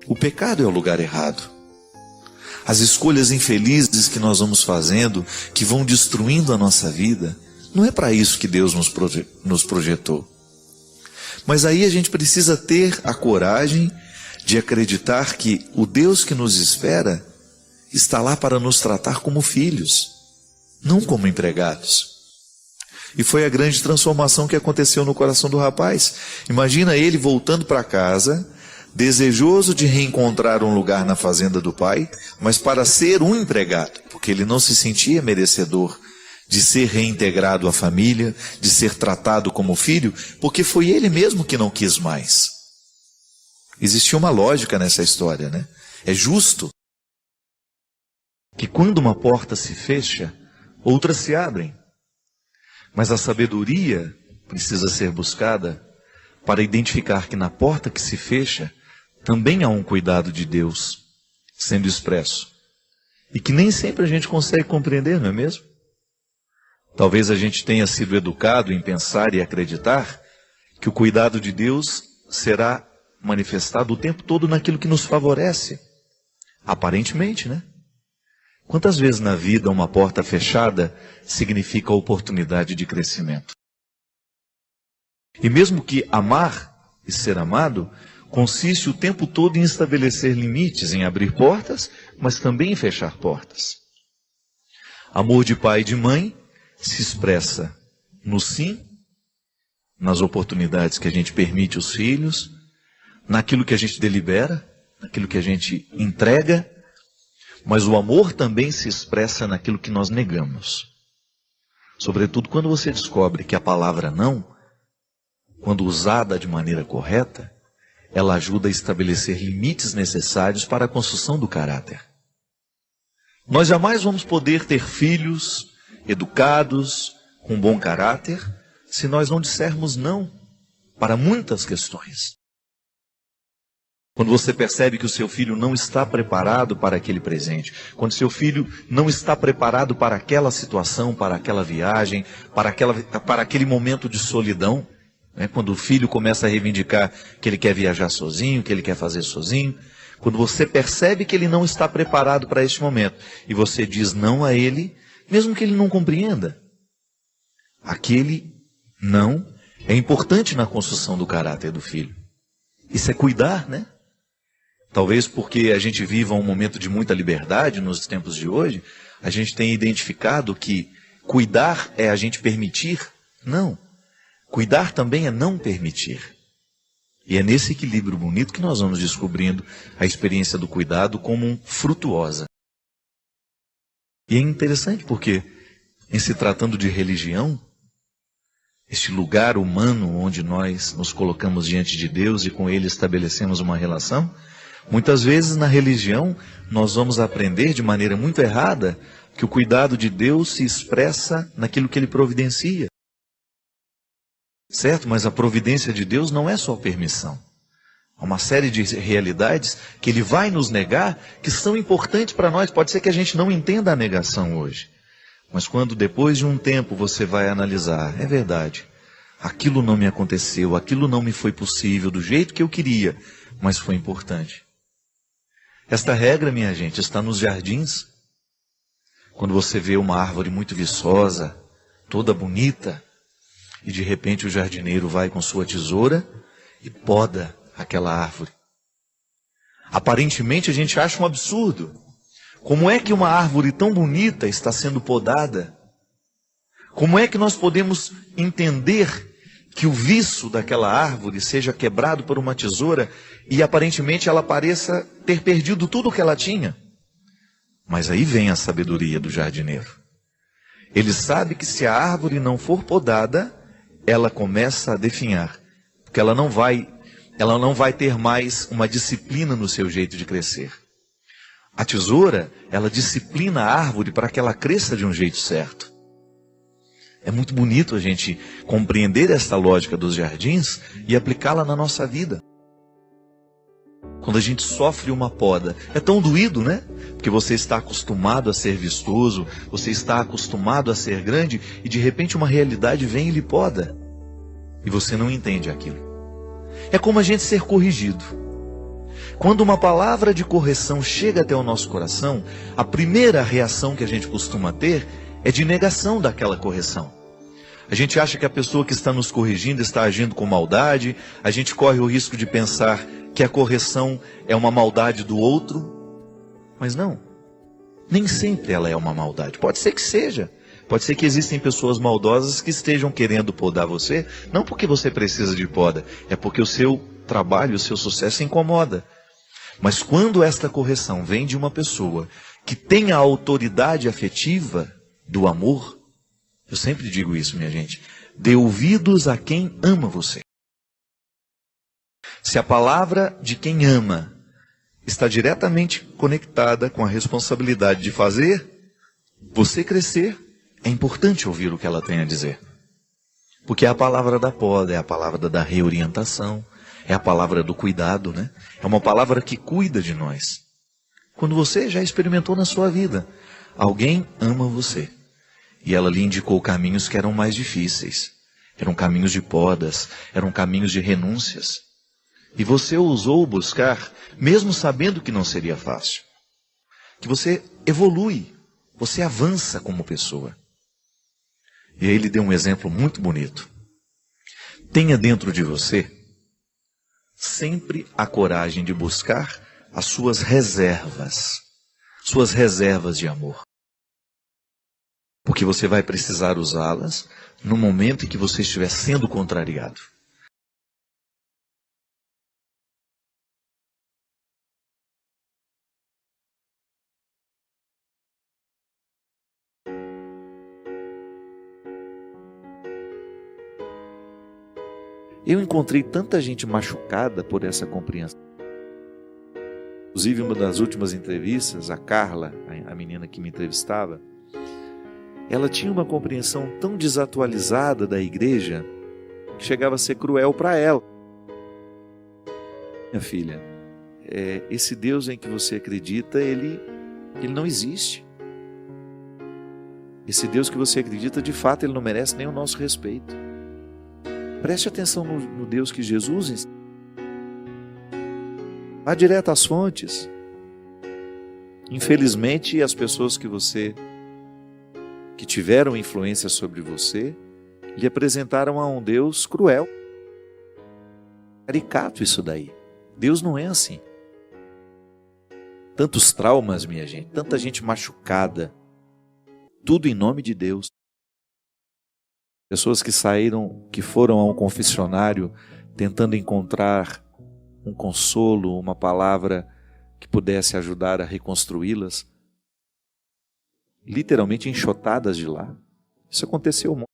O pecado é o lugar errado. As escolhas infelizes que nós vamos fazendo, que vão destruindo a nossa vida, não é para isso que Deus nos projetou. Mas aí a gente precisa ter a coragem de acreditar que o Deus que nos espera está lá para nos tratar como filhos. não como empregados. E foi a grande transformação que aconteceu no coração do rapaz. Imagina ele voltando para casa, desejoso de reencontrar um lugar na fazenda do pai, mas para ser um empregado, porque ele não se sentia merecedor de ser reintegrado à família, de ser tratado como filho, porque foi ele mesmo que não quis mais. Existia uma lógica nessa história, né? É justo que quando uma porta se fecha, outras se abrem. Mas a sabedoria precisa ser buscada para identificar que na porta que se fecha, também há um cuidado de Deus sendo expresso. E que nem sempre a gente consegue compreender, não é mesmo? Talvez a gente tenha sido educado em pensar e acreditar que o cuidado de Deus será manifestado o tempo todo naquilo que nos favorece. Aparentemente, né? Quantas vezes na vida uma porta fechada significa oportunidade de crescimento? E mesmo que amar e ser amado consiste o tempo todo em estabelecer limites, em abrir portas, mas também em fechar portas. Amor de pai e de mãe se expressa no sim, nas oportunidades que a gente permite aos filhos, naquilo que a gente delibera, naquilo que a gente entrega, mas o amor também se expressa naquilo que nós negamos. Sobretudo quando você descobre que a palavra não, quando usada de maneira correta, ela ajuda a estabelecer limites necessários para a construção do caráter. Nós jamais vamos poder ter filhos educados, com bom caráter, se nós não dissermos não para muitas questões. Quando você percebe que o seu filho não está preparado para aquele presente, quando seu filho não está preparado para aquela situação, para aquela viagem, para aquele momento de solidão, né? Quando o filho começa a reivindicar que ele quer viajar sozinho, que ele quer fazer sozinho, quando você percebe que ele não está preparado para este momento, e você diz não a ele, mesmo que ele não compreenda, aquele não é importante na construção do caráter do filho. Isso é cuidar, né? Talvez porque a gente viva um momento de muita liberdade nos tempos de hoje, a gente tem identificado que cuidar é a gente permitir. Não. Cuidar também é não permitir. E é nesse equilíbrio bonito que nós vamos descobrindo a experiência do cuidado como frutuosa. E é interessante porque, em se tratando de religião, este lugar humano onde nós nos colocamos diante de Deus e com Ele estabelecemos uma relação, muitas vezes na religião nós vamos aprender de maneira muito errada que o cuidado de Deus se expressa naquilo que Ele providencia. Certo? Mas a providência de Deus não é só permissão. Há uma série de realidades que Ele vai nos negar que são importantes para nós. Pode ser que a gente não entenda a negação hoje. Mas quando depois de um tempo você vai analisar, é verdade, aquilo não me aconteceu, aquilo não me foi possível do jeito que eu queria, mas foi importante. Esta regra, minha gente, está nos jardins. Quando você vê uma árvore muito viçosa, toda bonita, e de repente o jardineiro vai com sua tesoura e poda aquela árvore. Aparentemente a gente acha um absurdo. Como é que uma árvore tão bonita está sendo podada? Como é que nós podemos entender que o viço daquela árvore seja quebrado por uma tesoura e aparentemente ela pareça ter perdido tudo o que ela tinha? Mas aí vem a sabedoria do jardineiro. Ele sabe que se a árvore não for podada, ela começa a definhar, porque ela não vai ter mais uma disciplina no seu jeito de crescer. A tesoura, ela disciplina a árvore para que ela cresça de um jeito certo. É muito bonito a gente compreender esta lógica dos jardins e aplicá-la na nossa vida. Quando a gente sofre uma poda, é tão doído, né? Porque você está acostumado a ser vistoso, você está acostumado a ser grande e de repente uma realidade vem e lhe poda. E você não entende aquilo. É como a gente ser corrigido. Quando uma palavra de correção chega até o nosso coração, a primeira reação que a gente costuma ter é de negação daquela correção. A gente acha que a pessoa que está nos corrigindo está agindo com maldade, a gente corre o risco de pensar que a correção é uma maldade do outro, mas não. Nem sempre ela é uma maldade. Pode ser que seja, Pode ser que existem pessoas maldosas que estejam querendo podar você, não porque você precisa de poda, é porque o seu trabalho, o seu sucesso incomoda. Mas quando esta correção vem de uma pessoa que tem a autoridade afetiva do amor, eu sempre digo isso, minha gente, dê ouvidos a quem ama você. Se a palavra de quem ama está diretamente conectada com a responsabilidade de fazer você crescer, é importante ouvir o que ela tem a dizer. Porque é a palavra da poda, é a palavra da reorientação, é a palavra do cuidado, né? É uma palavra que cuida de nós. Quando você já experimentou na sua vida, alguém ama você. E ela lhe indicou caminhos que eram mais difíceis. Eram caminhos de podas, eram caminhos de renúncias. E você ousou buscar, mesmo sabendo que não seria fácil. Que você evolui, você avança como pessoa. E aí ele deu um exemplo muito bonito. Tenha dentro de você sempre a coragem de buscar as suas reservas de amor. Porque você vai precisar usá-las no momento em que você estiver sendo contrariado. Eu encontrei tanta gente machucada por essa compreensão. Inclusive, uma das últimas entrevistas, a Carla, a menina que me entrevistava, ela tinha uma compreensão tão desatualizada da igreja que chegava a ser cruel para ela. Minha filha, esse Deus em que você acredita, ele não existe. Esse Deus que você acredita, de fato, ele não merece nem o nosso respeito. Preste atenção no Deus que Jesus ensina. Vá direto às fontes. Infelizmente, as pessoas que tiveram influência sobre você, lhe apresentaram a um Deus cruel. Caricato isso daí. Deus não é assim. Tantos traumas, minha gente, tanta gente machucada. Tudo em nome de Deus. Pessoas que foram a um confessionário tentando encontrar um consolo, uma palavra que pudesse ajudar a reconstruí-las, literalmente enxotadas de lá. Isso aconteceu muito.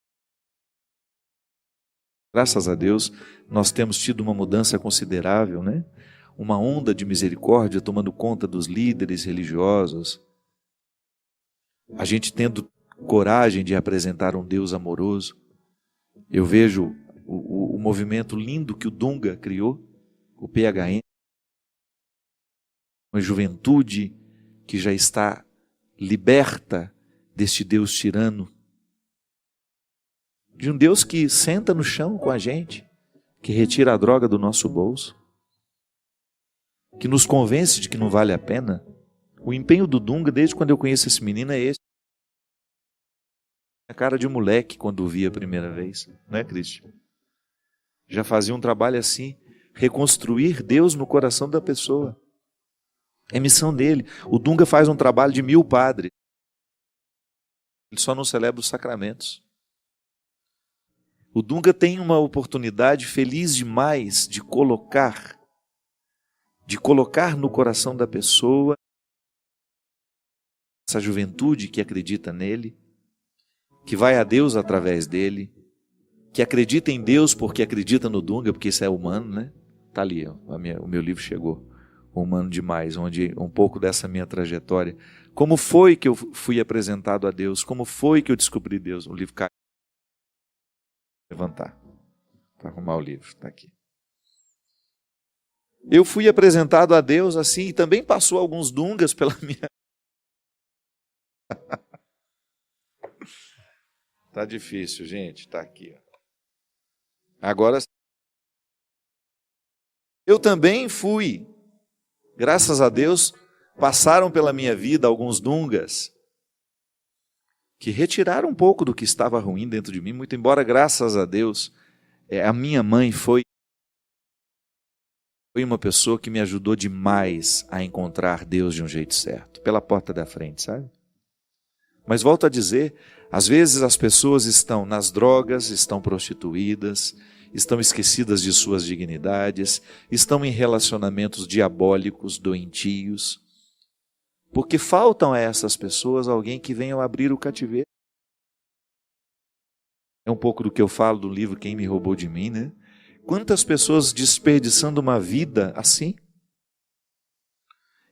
Graças a Deus, nós temos tido uma mudança considerável, né? Uma onda de misericórdia tomando conta dos líderes religiosos. A gente tendo coragem de apresentar um Deus amoroso. Eu vejo o movimento lindo que o Dunga criou, o PHN, uma juventude que já está liberta deste Deus tirano, de um Deus que senta no chão com a gente, que retira a droga do nosso bolso, que nos convence de que não vale a pena. O empenho do Dunga, desde quando eu conheço esse menino, é esse. A cara de um moleque quando o vi a primeira vez, não é, Cristian? Já fazia um trabalho assim, reconstruir Deus no coração da pessoa. É missão dele. O Dunga faz um trabalho de 1000 padres. Ele só não celebra os sacramentos. O Dunga tem uma oportunidade feliz demais de colocar no coração da pessoa essa juventude que acredita nele, que vai a Deus através dele, que acredita em Deus porque acredita no Dunga, porque isso é humano, né? Está ali, ó, o meu livro chegou, Humano Demais, onde um pouco dessa minha trajetória. Como foi que eu fui apresentado a Deus? Como foi que eu descobri Deus? O livro caiu. Levantar, para arrumar o livro, está aqui. Eu fui apresentado a Deus assim, e também passou alguns Dungas pela minha... Tá difícil, gente, tá aqui. Agora, eu também fui, graças a Deus, passaram pela minha vida alguns Dungas que retiraram um pouco do que estava ruim dentro de mim, muito embora, graças a Deus, a minha mãe foi uma pessoa que me ajudou demais a encontrar Deus de um jeito certo, pela porta da frente, sabe? Mas volto a dizer, às vezes as pessoas estão nas drogas, estão prostituídas, estão esquecidas de suas dignidades, estão em relacionamentos diabólicos, doentios, porque faltam a essas pessoas alguém que venha abrir o cativeiro. É um pouco do que eu falo do livro Quem Me Roubou de Mim, né? Quantas pessoas desperdiçando uma vida assim?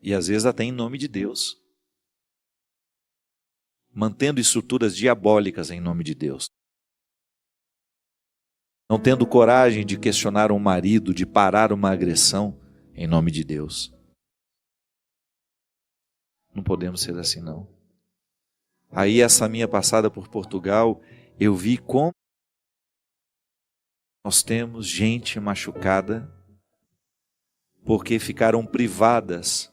E às vezes até em nome de Deus. Mantendo estruturas diabólicas em nome de Deus. Não tendo coragem de questionar um marido, de parar uma agressão em nome de Deus. Não podemos ser assim, não. Aí essa minha passada por Portugal, eu vi como nós temos gente machucada porque ficaram privadas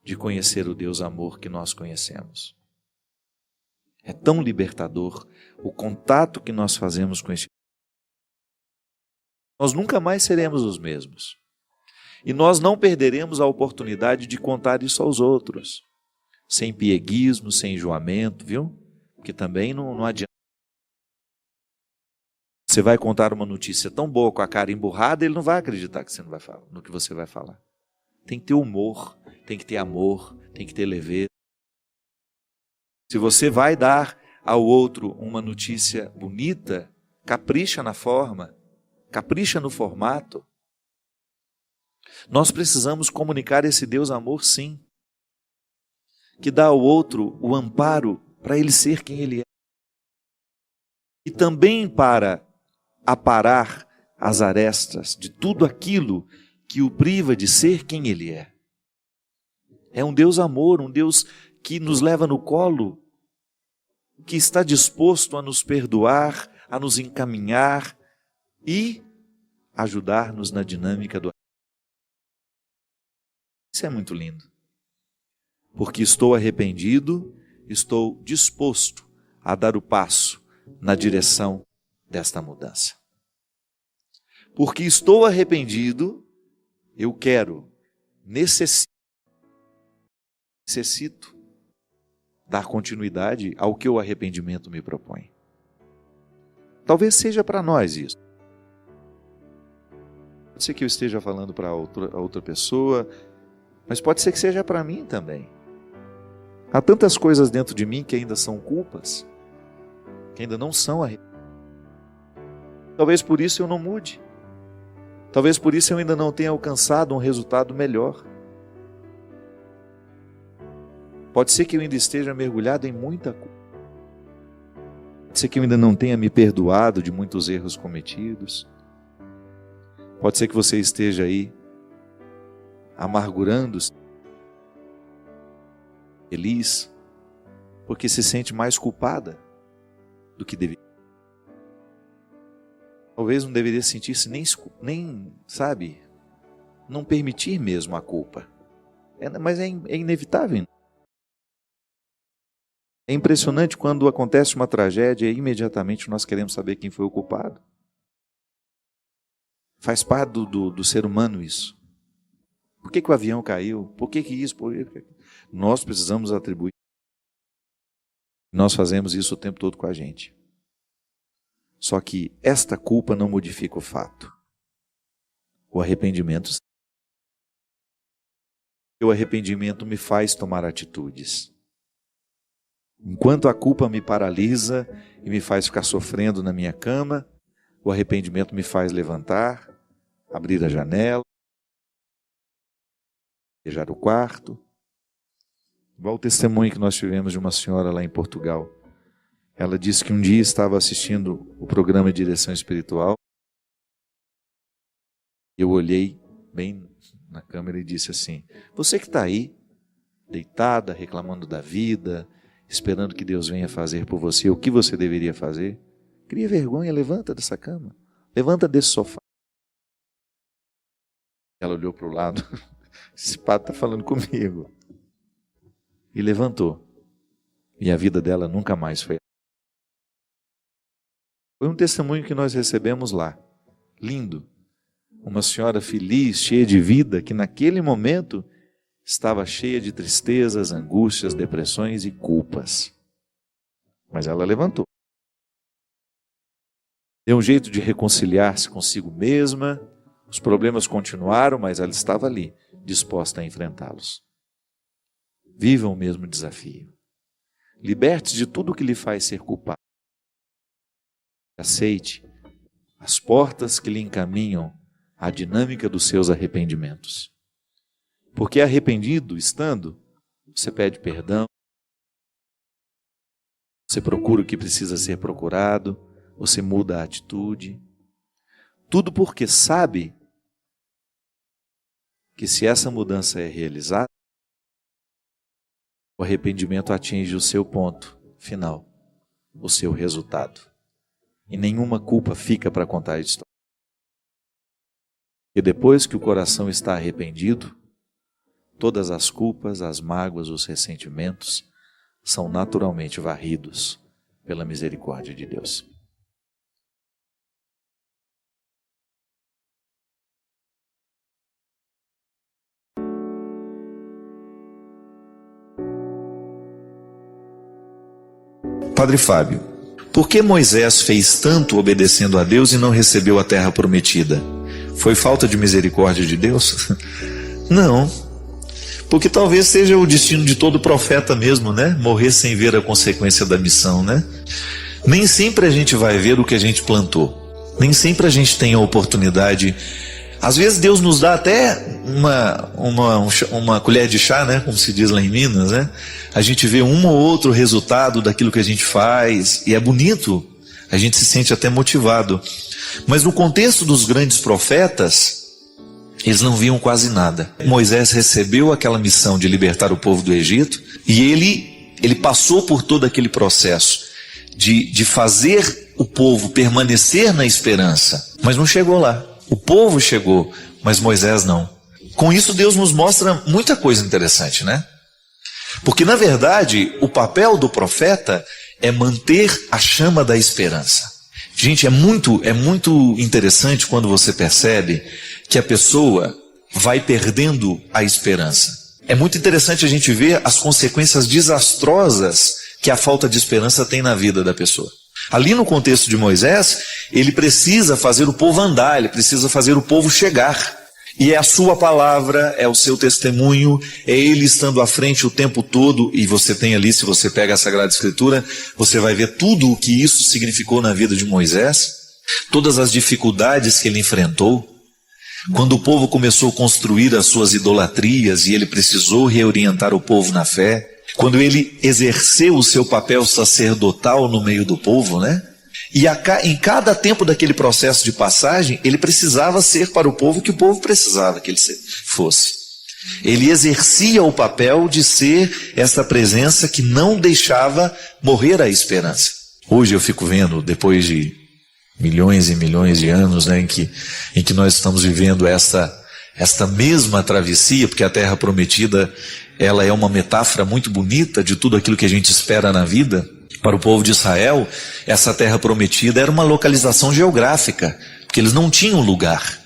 de conhecer o Deus amor que nós conhecemos. É tão libertador o contato que nós fazemos com este. Nós nunca mais seremos os mesmos. E nós não perderemos a oportunidade de contar isso aos outros. Sem pieguismo, sem enjoamento, viu? Porque também não adianta. Você vai contar uma notícia tão boa com a cara emburrada, ele não vai acreditar que você não vai falar, no que você vai falar. Tem que ter humor, tem que ter amor, tem que ter leveza. Se você vai dar ao outro uma notícia bonita, capricha na forma, capricha no formato. Nós precisamos comunicar esse Deus amor, sim, que dá ao outro o amparo para ele ser quem ele é. E também para aparar as arestas de tudo aquilo que o priva de ser quem ele é. É um Deus amor, um Deus que nos leva no colo, que está disposto a nos perdoar, a nos encaminhar e ajudar-nos na dinâmica do. Isso é muito lindo. Porque estou arrependido, estou disposto a dar o passo na direção desta mudança. Porque estou arrependido, eu quero, necessito dar continuidade ao que o arrependimento me propõe. Talvez seja para nós isso. Pode ser que eu esteja falando para outra pessoa, mas pode ser que seja para mim também. Há tantas coisas dentro de mim que ainda são culpas, que ainda não são arrependimentos. Talvez por isso eu não mude. Talvez por isso eu ainda não tenha alcançado um resultado melhor. Pode ser que eu ainda esteja mergulhado em muita culpa. Pode ser que eu ainda não tenha me perdoado de muitos erros cometidos. Pode ser que você esteja aí amargurando-se, feliz, porque se sente mais culpada do que deveria. Talvez não deveria sentir-se nem, sabe, não permitir mesmo a culpa. Mas é inevitável. É impressionante quando acontece uma tragédia e imediatamente nós queremos saber quem foi o culpado. Faz parte do ser humano isso. Por que o avião caiu? Por que isso? Nós precisamos atribuir. Nós fazemos isso o tempo todo com a gente. Só que esta culpa não modifica o fato. O arrependimento. O arrependimento me faz tomar atitudes. Enquanto a culpa me paralisa e me faz ficar sofrendo na minha cama, o arrependimento me faz levantar, abrir a janela, beijar o quarto. Igual o testemunho que nós tivemos de uma senhora lá em Portugal. Ela disse que um dia estava assistindo o programa de direção espiritual. Eu olhei bem na câmera e disse assim: você que está aí, deitada, reclamando da vida, esperando que Deus venha fazer por você o que você deveria fazer, cria vergonha, levanta dessa cama, levanta desse sofá. Ela olhou para o lado, esse padre está falando comigo. E levantou. E a vida dela nunca mais foi. Foi um testemunho que nós recebemos lá. Lindo. Uma senhora feliz, cheia de vida, que naquele momento estava cheia de tristezas, angústias, depressões e culpas. Mas ela levantou. Deu um jeito de reconciliar-se consigo mesma. Os problemas continuaram, mas ela estava ali, disposta a enfrentá-los. Viva o mesmo desafio. Liberte-se de tudo que lhe faz ser culpado. Aceite as portas que lhe encaminham à dinâmica dos seus arrependimentos. Porque arrependido estando, você pede perdão, você procura o que precisa ser procurado, você muda a atitude. Tudo porque sabe que se essa mudança é realizada, o arrependimento atinge o seu ponto final, o seu resultado. E nenhuma culpa fica para contar a história. E depois que o coração está arrependido, todas as culpas, as mágoas, os ressentimentos são naturalmente varridos pela misericórdia de Deus. Padre Fábio, por que Moisés fez tanto obedecendo a Deus e não recebeu a terra prometida? Foi falta de misericórdia de Deus? Não, porque talvez seja o destino de todo profeta mesmo, né? Morrer sem ver a consequência da missão, né? Nem sempre a gente vai ver o que a gente plantou. Nem sempre a gente tem a oportunidade. Às vezes Deus nos dá até uma colher de chá, né? Como se diz lá em Minas, né? A gente vê um ou outro resultado daquilo que a gente faz e é bonito. A gente se sente até motivado. Mas no contexto dos grandes profetas, eles não viam quase nada. Moisés recebeu aquela missão de libertar o povo do Egito e ele passou por todo aquele processo de fazer o povo permanecer na esperança, mas não chegou lá. O povo chegou, mas Moisés não. Com isso Deus nos mostra muita coisa interessante, né? Porque na verdade o papel do profeta é manter a chama da esperança. Gente, é muito interessante quando você percebe que a pessoa vai perdendo a esperança. É muito interessante a gente ver as consequências desastrosas que a falta de esperança tem na vida da pessoa. Ali no contexto de Moisés, ele precisa fazer o povo andar, ele precisa fazer o povo chegar. E é a sua palavra, é o seu testemunho, é ele estando à frente o tempo todo. E você tem ali, se você pega a Sagrada Escritura, você vai ver tudo o que isso significou na vida de Moisés, todas as dificuldades que ele enfrentou. Quando o povo começou a construir as suas idolatrias e ele precisou reorientar o povo na fé. Quando ele exerceu o seu papel sacerdotal no meio do povo, né? E em cada tempo daquele processo de passagem, ele precisava ser para o povo que o povo precisava que ele fosse. Ele exercia o papel de ser essa presença que não deixava morrer a esperança. Hoje eu fico vendo, depois de milhões e milhões de anos, né, em que nós estamos vivendo esta mesma travessia, porque a Terra Prometida, ela é uma metáfora muito bonita de tudo aquilo que a gente espera na vida. Para o povo de Israel, essa Terra Prometida era uma localização geográfica, porque eles não tinham lugar.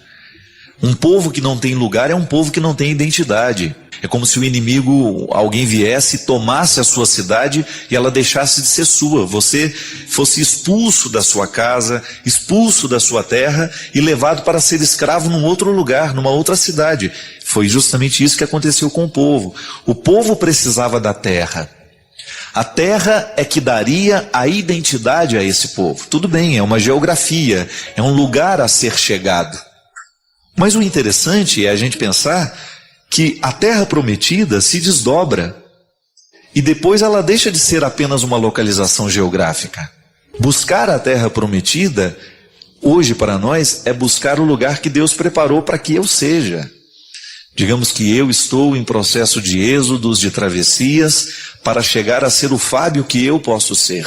Um povo que não tem lugar é um povo que não tem identidade. É como se o inimigo, alguém viesse e tomasse a sua cidade e ela deixasse de ser sua. Você fosse expulso da sua casa, expulso da sua terra e levado para ser escravo num outro lugar, numa outra cidade. Foi justamente isso que aconteceu com o povo. O povo precisava da terra. A terra é que daria a identidade a esse povo. Tudo bem, é uma geografia, é um lugar a ser chegado. Mas o interessante é a gente pensar que a terra prometida se desdobra e depois ela deixa de ser apenas uma localização geográfica. Buscar a terra prometida, hoje para nós, é buscar o lugar que Deus preparou para que eu seja. Digamos que eu estou em processo de êxodos, de travessias, para chegar a ser o Fábio que eu posso ser.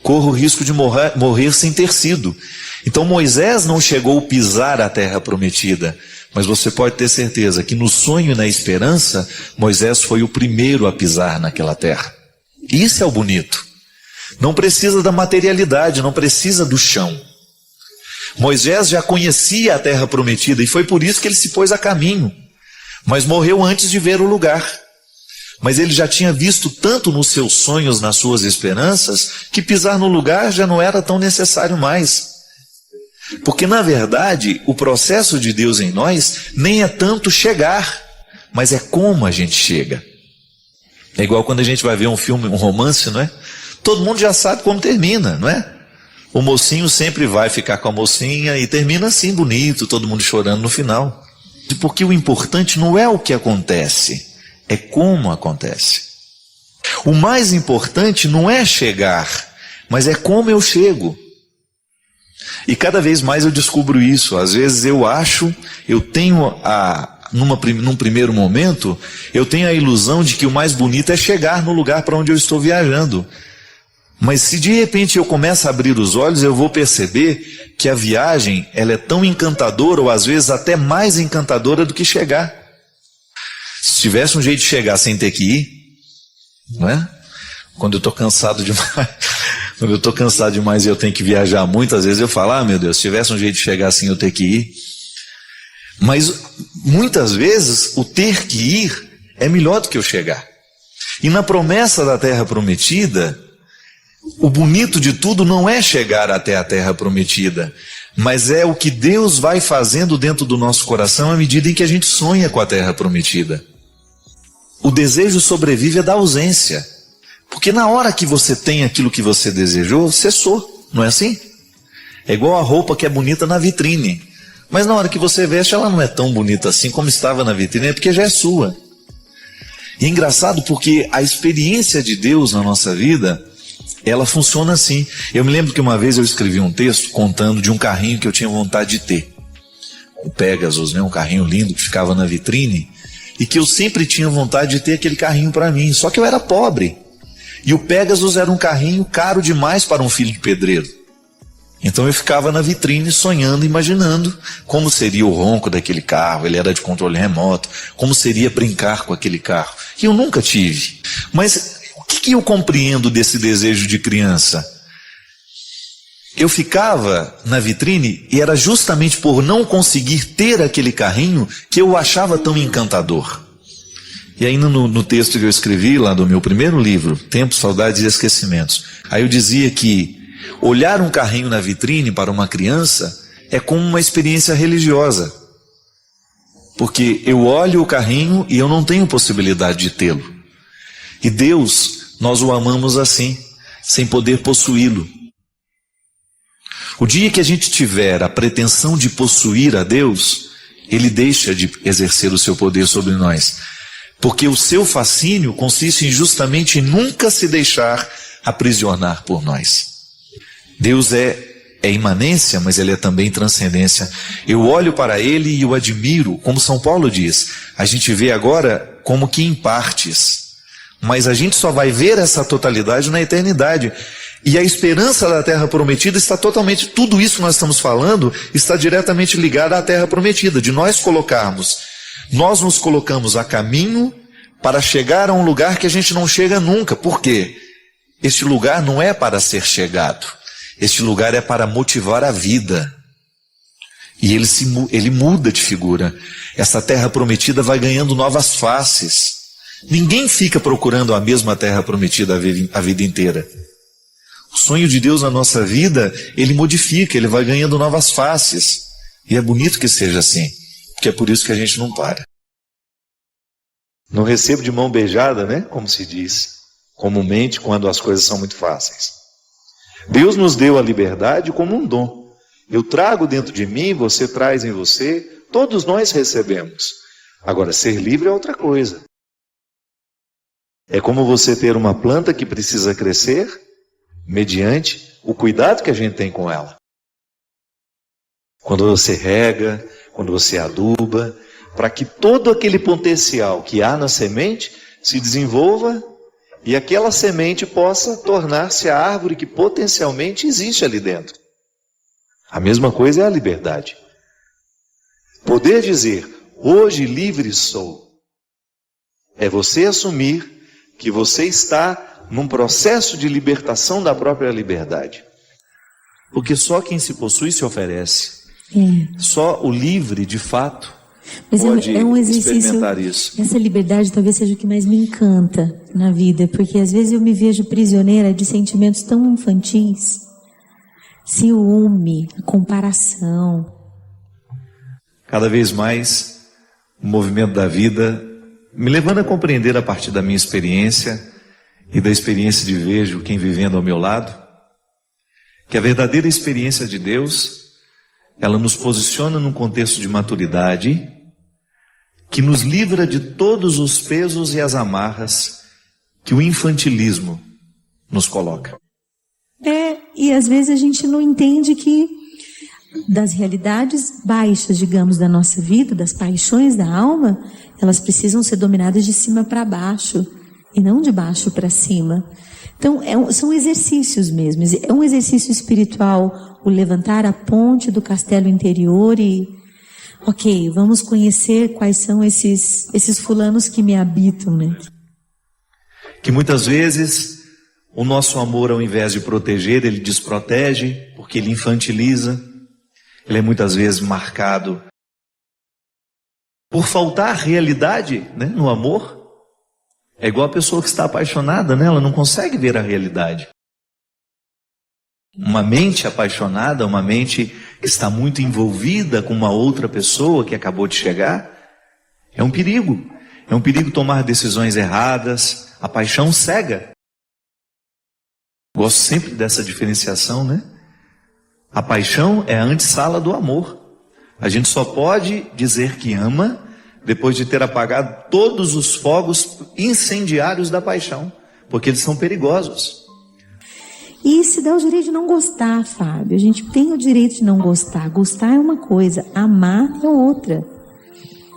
Corro o risco de morrer sem ter sido. Então Moisés não chegou a pisar a terra prometida, mas você pode ter certeza que no sonho e na esperança, Moisés foi o primeiro a pisar naquela terra. Isso é o bonito. Não precisa da materialidade, não precisa do chão. Moisés já conhecia a terra prometida e foi por isso que ele se pôs a caminho, mas morreu antes de ver o lugar. Mas ele já tinha visto tanto nos seus sonhos, nas suas esperanças, que pisar no lugar já não era tão necessário mais. Porque, na verdade, o processo de Deus em nós nem é tanto chegar, mas é como a gente chega. É igual quando a gente vai ver um filme, um romance, não é? Todo mundo já sabe como termina, não é? O mocinho sempre vai ficar com a mocinha e termina assim, bonito, todo mundo chorando no final. Porque o importante não é o que acontece, é como acontece. O mais importante não é chegar, mas é como eu chego. E cada vez mais eu descubro isso. Às vezes eu tenho num primeiro momento, eu tenho a ilusão de que o mais bonito é chegar no lugar para onde eu estou viajando. Mas se de repente eu começo a abrir os olhos, eu vou perceber que a viagem, ela é tão encantadora, ou às vezes até mais encantadora do que chegar. Se tivesse um jeito de chegar sem ter que ir, não é? Quando eu estou cansado demais e eu tenho que viajar muitas vezes eu falo, meu Deus, se tivesse um jeito de chegar assim eu ter que ir. Mas muitas vezes o ter que ir é melhor do que eu chegar. E na promessa da terra prometida, o bonito de tudo não é chegar até a terra prometida, mas é o que Deus vai fazendo dentro do nosso coração à medida em que a gente sonha com a terra prometida. O desejo sobrevive da ausência. Porque na hora que você tem aquilo que você desejou, cessou, não é assim? É igual a roupa que é bonita na vitrine. Mas na hora que você veste, ela não é tão bonita assim como estava na vitrine, é porque já é sua. E é engraçado porque a experiência de Deus na nossa vida, ela funciona assim. Eu me lembro que uma vez eu escrevi um texto contando de um carrinho que eu tinha vontade de ter. O Pegasus, né? Um carrinho lindo que ficava na vitrine. E que eu sempre tinha vontade de ter aquele carrinho para mim. Só que eu era pobre. E o Pegasus era um carrinho caro demais para um filho de pedreiro. Então eu ficava na vitrine sonhando, imaginando como seria o ronco daquele carro. Ele era de controle remoto. Como seria brincar com aquele carro. E eu nunca tive. Mas o que eu compreendo desse desejo de criança? Eu ficava na vitrine e era justamente por não conseguir ter aquele carrinho que eu o achava tão encantador. E aí no texto que eu escrevi lá do meu primeiro livro, Tempos, Saudades e Esquecimentos, aí eu dizia que olhar um carrinho na vitrine para uma criança é como uma experiência religiosa. Porque eu olho o carrinho e eu não tenho possibilidade de tê-lo. E Deus, nós o amamos assim, sem poder possuí-lo. O dia que a gente tiver a pretensão de possuir a Deus, Ele deixa de exercer o seu poder sobre nós. Porque o seu fascínio consiste justamente em nunca se deixar aprisionar por nós. Deus é imanência, mas Ele é também transcendência. Eu olho para Ele e o admiro, como São Paulo diz. A gente vê agora como que em partes. Mas a gente só vai ver essa totalidade na eternidade. E a esperança da terra prometida está totalmente, tudo isso que nós estamos falando, está diretamente ligado à terra prometida, de nós nos colocamos a caminho para chegar a um lugar que a gente não chega nunca. Por quê? Este lugar não é para ser chegado, este lugar é para motivar a vida. E ele muda de figura. Essa terra prometida vai ganhando novas faces. Ninguém fica procurando a mesma terra prometida a vida inteira. O sonho de Deus na nossa vida, Ele modifica, Ele vai ganhando novas faces. E é bonito que seja assim, porque é por isso que a gente não para. Não recebo de mão beijada, né? Como se diz comumente quando as coisas são muito fáceis. Deus nos deu a liberdade como um dom. Eu trago dentro de mim, você traz em você, todos nós recebemos. Agora, ser livre é outra coisa. É como você ter uma planta que precisa crescer mediante o cuidado que a gente tem com ela. Quando você rega, quando você aduba, para que todo aquele potencial que há na semente se desenvolva e aquela semente possa tornar-se a árvore que potencialmente existe ali dentro. A mesma coisa é a liberdade. Poder dizer, hoje livre sou, é você assumir que você está num processo de libertação da própria liberdade. Porque só quem se possui se oferece. Só o livre, de fato, Mas pode é um exercício, experimentar isso. Essa liberdade talvez seja o que mais me encanta na vida, porque às vezes eu me vejo prisioneira de sentimentos tão infantis. Ciúme, comparação. Cada vez mais, o movimento da vida me levando a compreender a partir da minha experiência e da experiência de vejo quem vivendo ao meu lado, que a verdadeira experiência de Deus, ela nos posiciona num contexto de maturidade que nos livra de todos os pesos e as amarras que o infantilismo nos coloca. E às vezes a gente não entende que das realidades baixas, digamos, da nossa vida, das paixões da alma, elas precisam ser dominadas de cima para baixo e não de baixo para cima. Então, são exercícios mesmo. É um exercício espiritual, o levantar a ponte do castelo interior e, ok, vamos conhecer quais são esses fulanos que me habitam, né? Que muitas vezes o nosso amor, ao invés de proteger, ele desprotege, porque ele infantiliza. Ele é muitas vezes marcado por faltar realidade, né, no amor. É igual a pessoa que está apaixonada, né? Ela não consegue ver a realidade. Uma mente apaixonada, uma mente que está muito envolvida com uma outra pessoa que acabou de chegar, é um perigo. É um perigo tomar decisões erradas. A paixão cega. Gosto sempre dessa diferenciação, né? A paixão é a antessala do amor. A gente só pode dizer que ama depois de ter apagado todos os fogos incendiários da paixão, porque eles são perigosos. E se dá o direito de não gostar, Fábio. A gente tem o direito de não gostar. Gostar é uma coisa, amar é outra.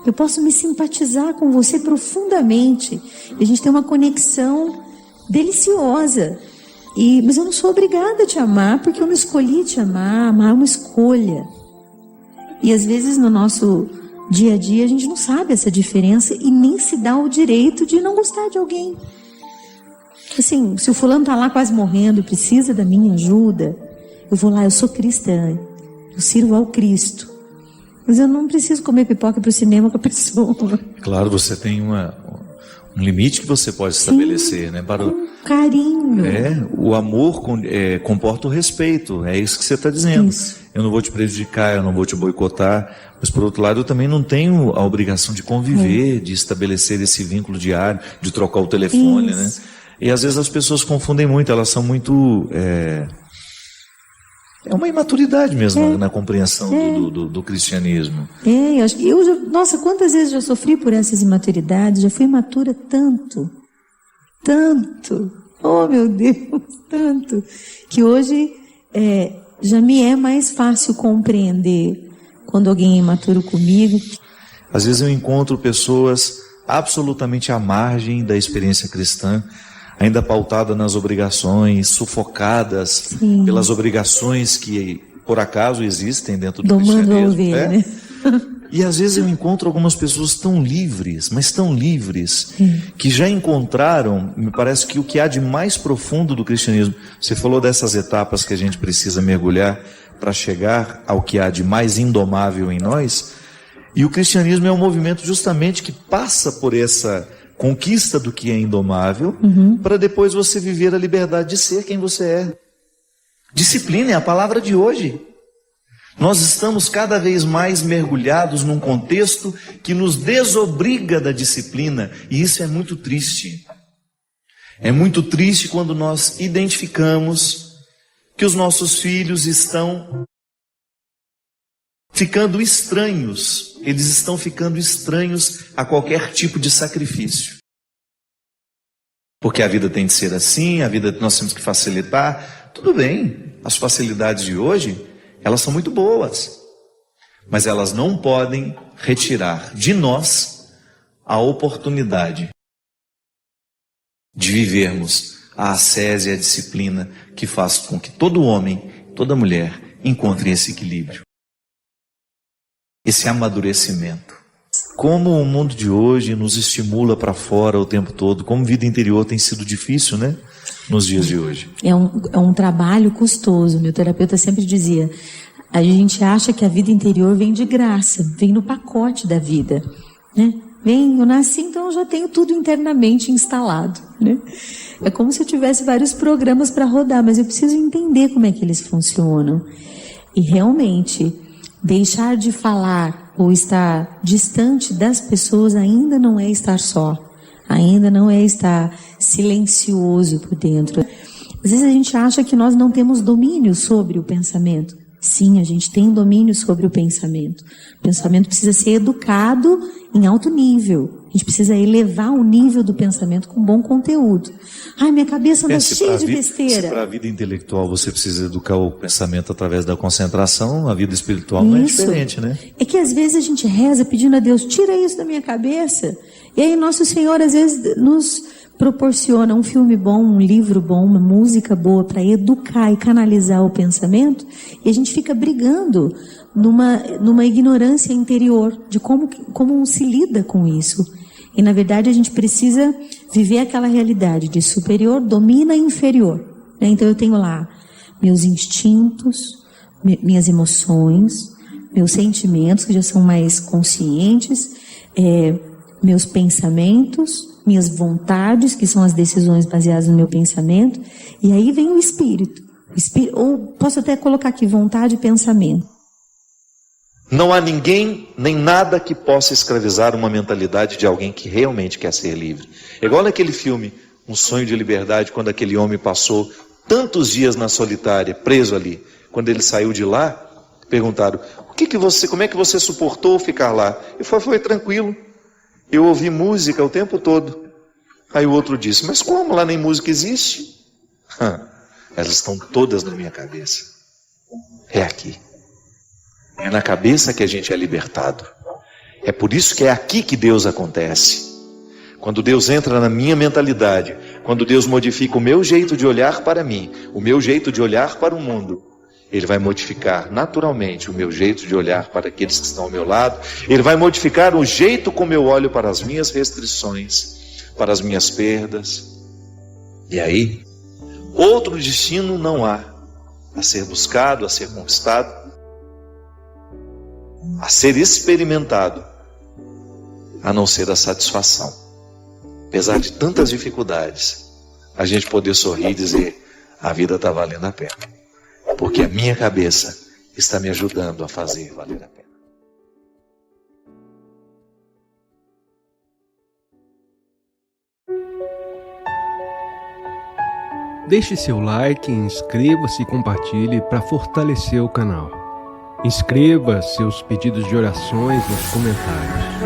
Eu posso me simpatizar com você profundamente. A gente tem uma conexão deliciosa. Mas eu não sou obrigada a te amar, porque eu não escolhi te amar. Amar é uma escolha. E às vezes no nosso dia a dia a gente não sabe essa diferença e nem se dá o direito de não gostar de alguém. Assim, se o fulano está lá quase morrendo, precisa da minha ajuda, eu vou lá, eu sou cristã, eu sirvo ao Cristo. Mas eu não preciso comer pipoca para o cinema com a pessoa. Claro, você tem um limite que você pode estabelecer, né? Para com carinho. O amor comporta o respeito, é isso que você está dizendo. Isso. Eu não vou te prejudicar, eu não vou te boicotar, mas por outro lado eu também não tenho a obrigação de conviver, de estabelecer esse vínculo diário, de trocar o telefone, né? E às vezes as pessoas confundem muito, elas são muito... É uma imaturidade mesmo na compreensão do cristianismo. Nossa, quantas vezes já sofri por essas imaturidades, já fui imatura tanto, oh meu Deus, tanto, que hoje já me é mais fácil compreender quando alguém é imaturo comigo. Às vezes eu encontro pessoas absolutamente à margem da experiência cristã, ainda pautada nas obrigações, sufocadas pelas obrigações que por acaso existem dentro do cristianismo. Ovelha, né? E às vezes eu encontro algumas pessoas tão livres, mas tão livres, que já encontraram, me parece que o que há de mais profundo do cristianismo. Você falou dessas etapas que a gente precisa mergulhar para chegar ao que há de mais indomável em nós. E o cristianismo é um movimento justamente que passa por essa conquista do que é indomável, para depois você viver a liberdade de ser quem você é. Disciplina é a palavra de hoje. Nós estamos cada vez mais mergulhados num contexto que nos desobriga da disciplina, e isso é muito triste. É muito triste quando nós identificamos que os nossos filhos estão ficando estranhos, eles estão ficando estranhos a qualquer tipo de sacrifício. Porque a vida tem de ser assim, a vida nós temos que facilitar. Tudo bem, as facilidades de hoje, elas são muito boas, mas elas não podem retirar de nós a oportunidade de vivermos a ascese e a disciplina que faz com que todo homem, toda mulher encontrem esse equilíbrio, esse amadurecimento. Como o mundo de hoje nos estimula para fora o tempo todo, como vida interior tem sido difícil, né? Nos dias de hoje. É um trabalho custoso. Meu terapeuta sempre dizia, A gente acha que a vida interior vem de graça, vem no pacote da vida, né? Eu nasci, então eu já tenho tudo internamente instalado, né? É como se eu tivesse vários programas para rodar, mas eu preciso entender como é que eles funcionam. E realmente, deixar de falar ou estar distante das pessoas ainda não é estar só, ainda não é estar silencioso por dentro. Às vezes a gente acha que nós não temos domínio sobre o pensamento. Sim, a gente tem domínio sobre o pensamento. O pensamento precisa ser educado em alto nível. A gente precisa elevar o nível do pensamento com bom conteúdo. Ai, minha cabeça anda cheia de besteira. Se para a vida intelectual você precisa educar o pensamento através da concentração, a vida espiritual não é diferente, né? É que às vezes a gente reza pedindo a Deus, tira isso da minha cabeça. E aí Nosso Senhor às vezes nos proporciona um filme bom, um livro bom, uma música boa para educar e canalizar o pensamento, e a gente fica brigando numa ignorância interior de como se lida com isso. E na verdade a gente precisa viver aquela realidade de superior domina inferior, né? Então eu tenho lá meus instintos, minhas emoções, meus sentimentos que já são mais conscientes, meus pensamentos, minhas vontades, que são as decisões baseadas no meu pensamento, e aí vem o espírito. Ou posso até colocar aqui vontade e pensamento. Não há ninguém, nem nada que possa escravizar uma mentalidade de alguém que realmente quer ser livre. É igual naquele filme, Um Sonho de Liberdade, quando aquele homem passou tantos dias na solitária, preso ali. Quando ele saiu de lá, perguntaram, como é que você suportou ficar lá? Ele falou, foi tranquilo. Eu ouvi música o tempo todo. Aí o outro disse, mas como? Lá nem música existe? Elas estão todas na minha cabeça. É aqui. É na cabeça que a gente é libertado. É por isso que é aqui que Deus acontece. Quando Deus entra na minha mentalidade, quando Deus modifica o meu jeito de olhar para mim, o meu jeito de olhar para o mundo, Ele vai modificar naturalmente o meu jeito de olhar para aqueles que estão ao meu lado. Ele vai modificar o jeito como eu olho para as minhas restrições, para as minhas perdas. E aí, outro destino não há a ser buscado, a ser conquistado, a ser experimentado, a não ser a satisfação. Apesar de tantas dificuldades, a gente poder sorrir e dizer, a vida está valendo a pena. Porque a minha cabeça está me ajudando a fazer valer a pena. Deixe seu like, inscreva-se e compartilhe para fortalecer o canal. Inscreva seus pedidos de orações nos comentários.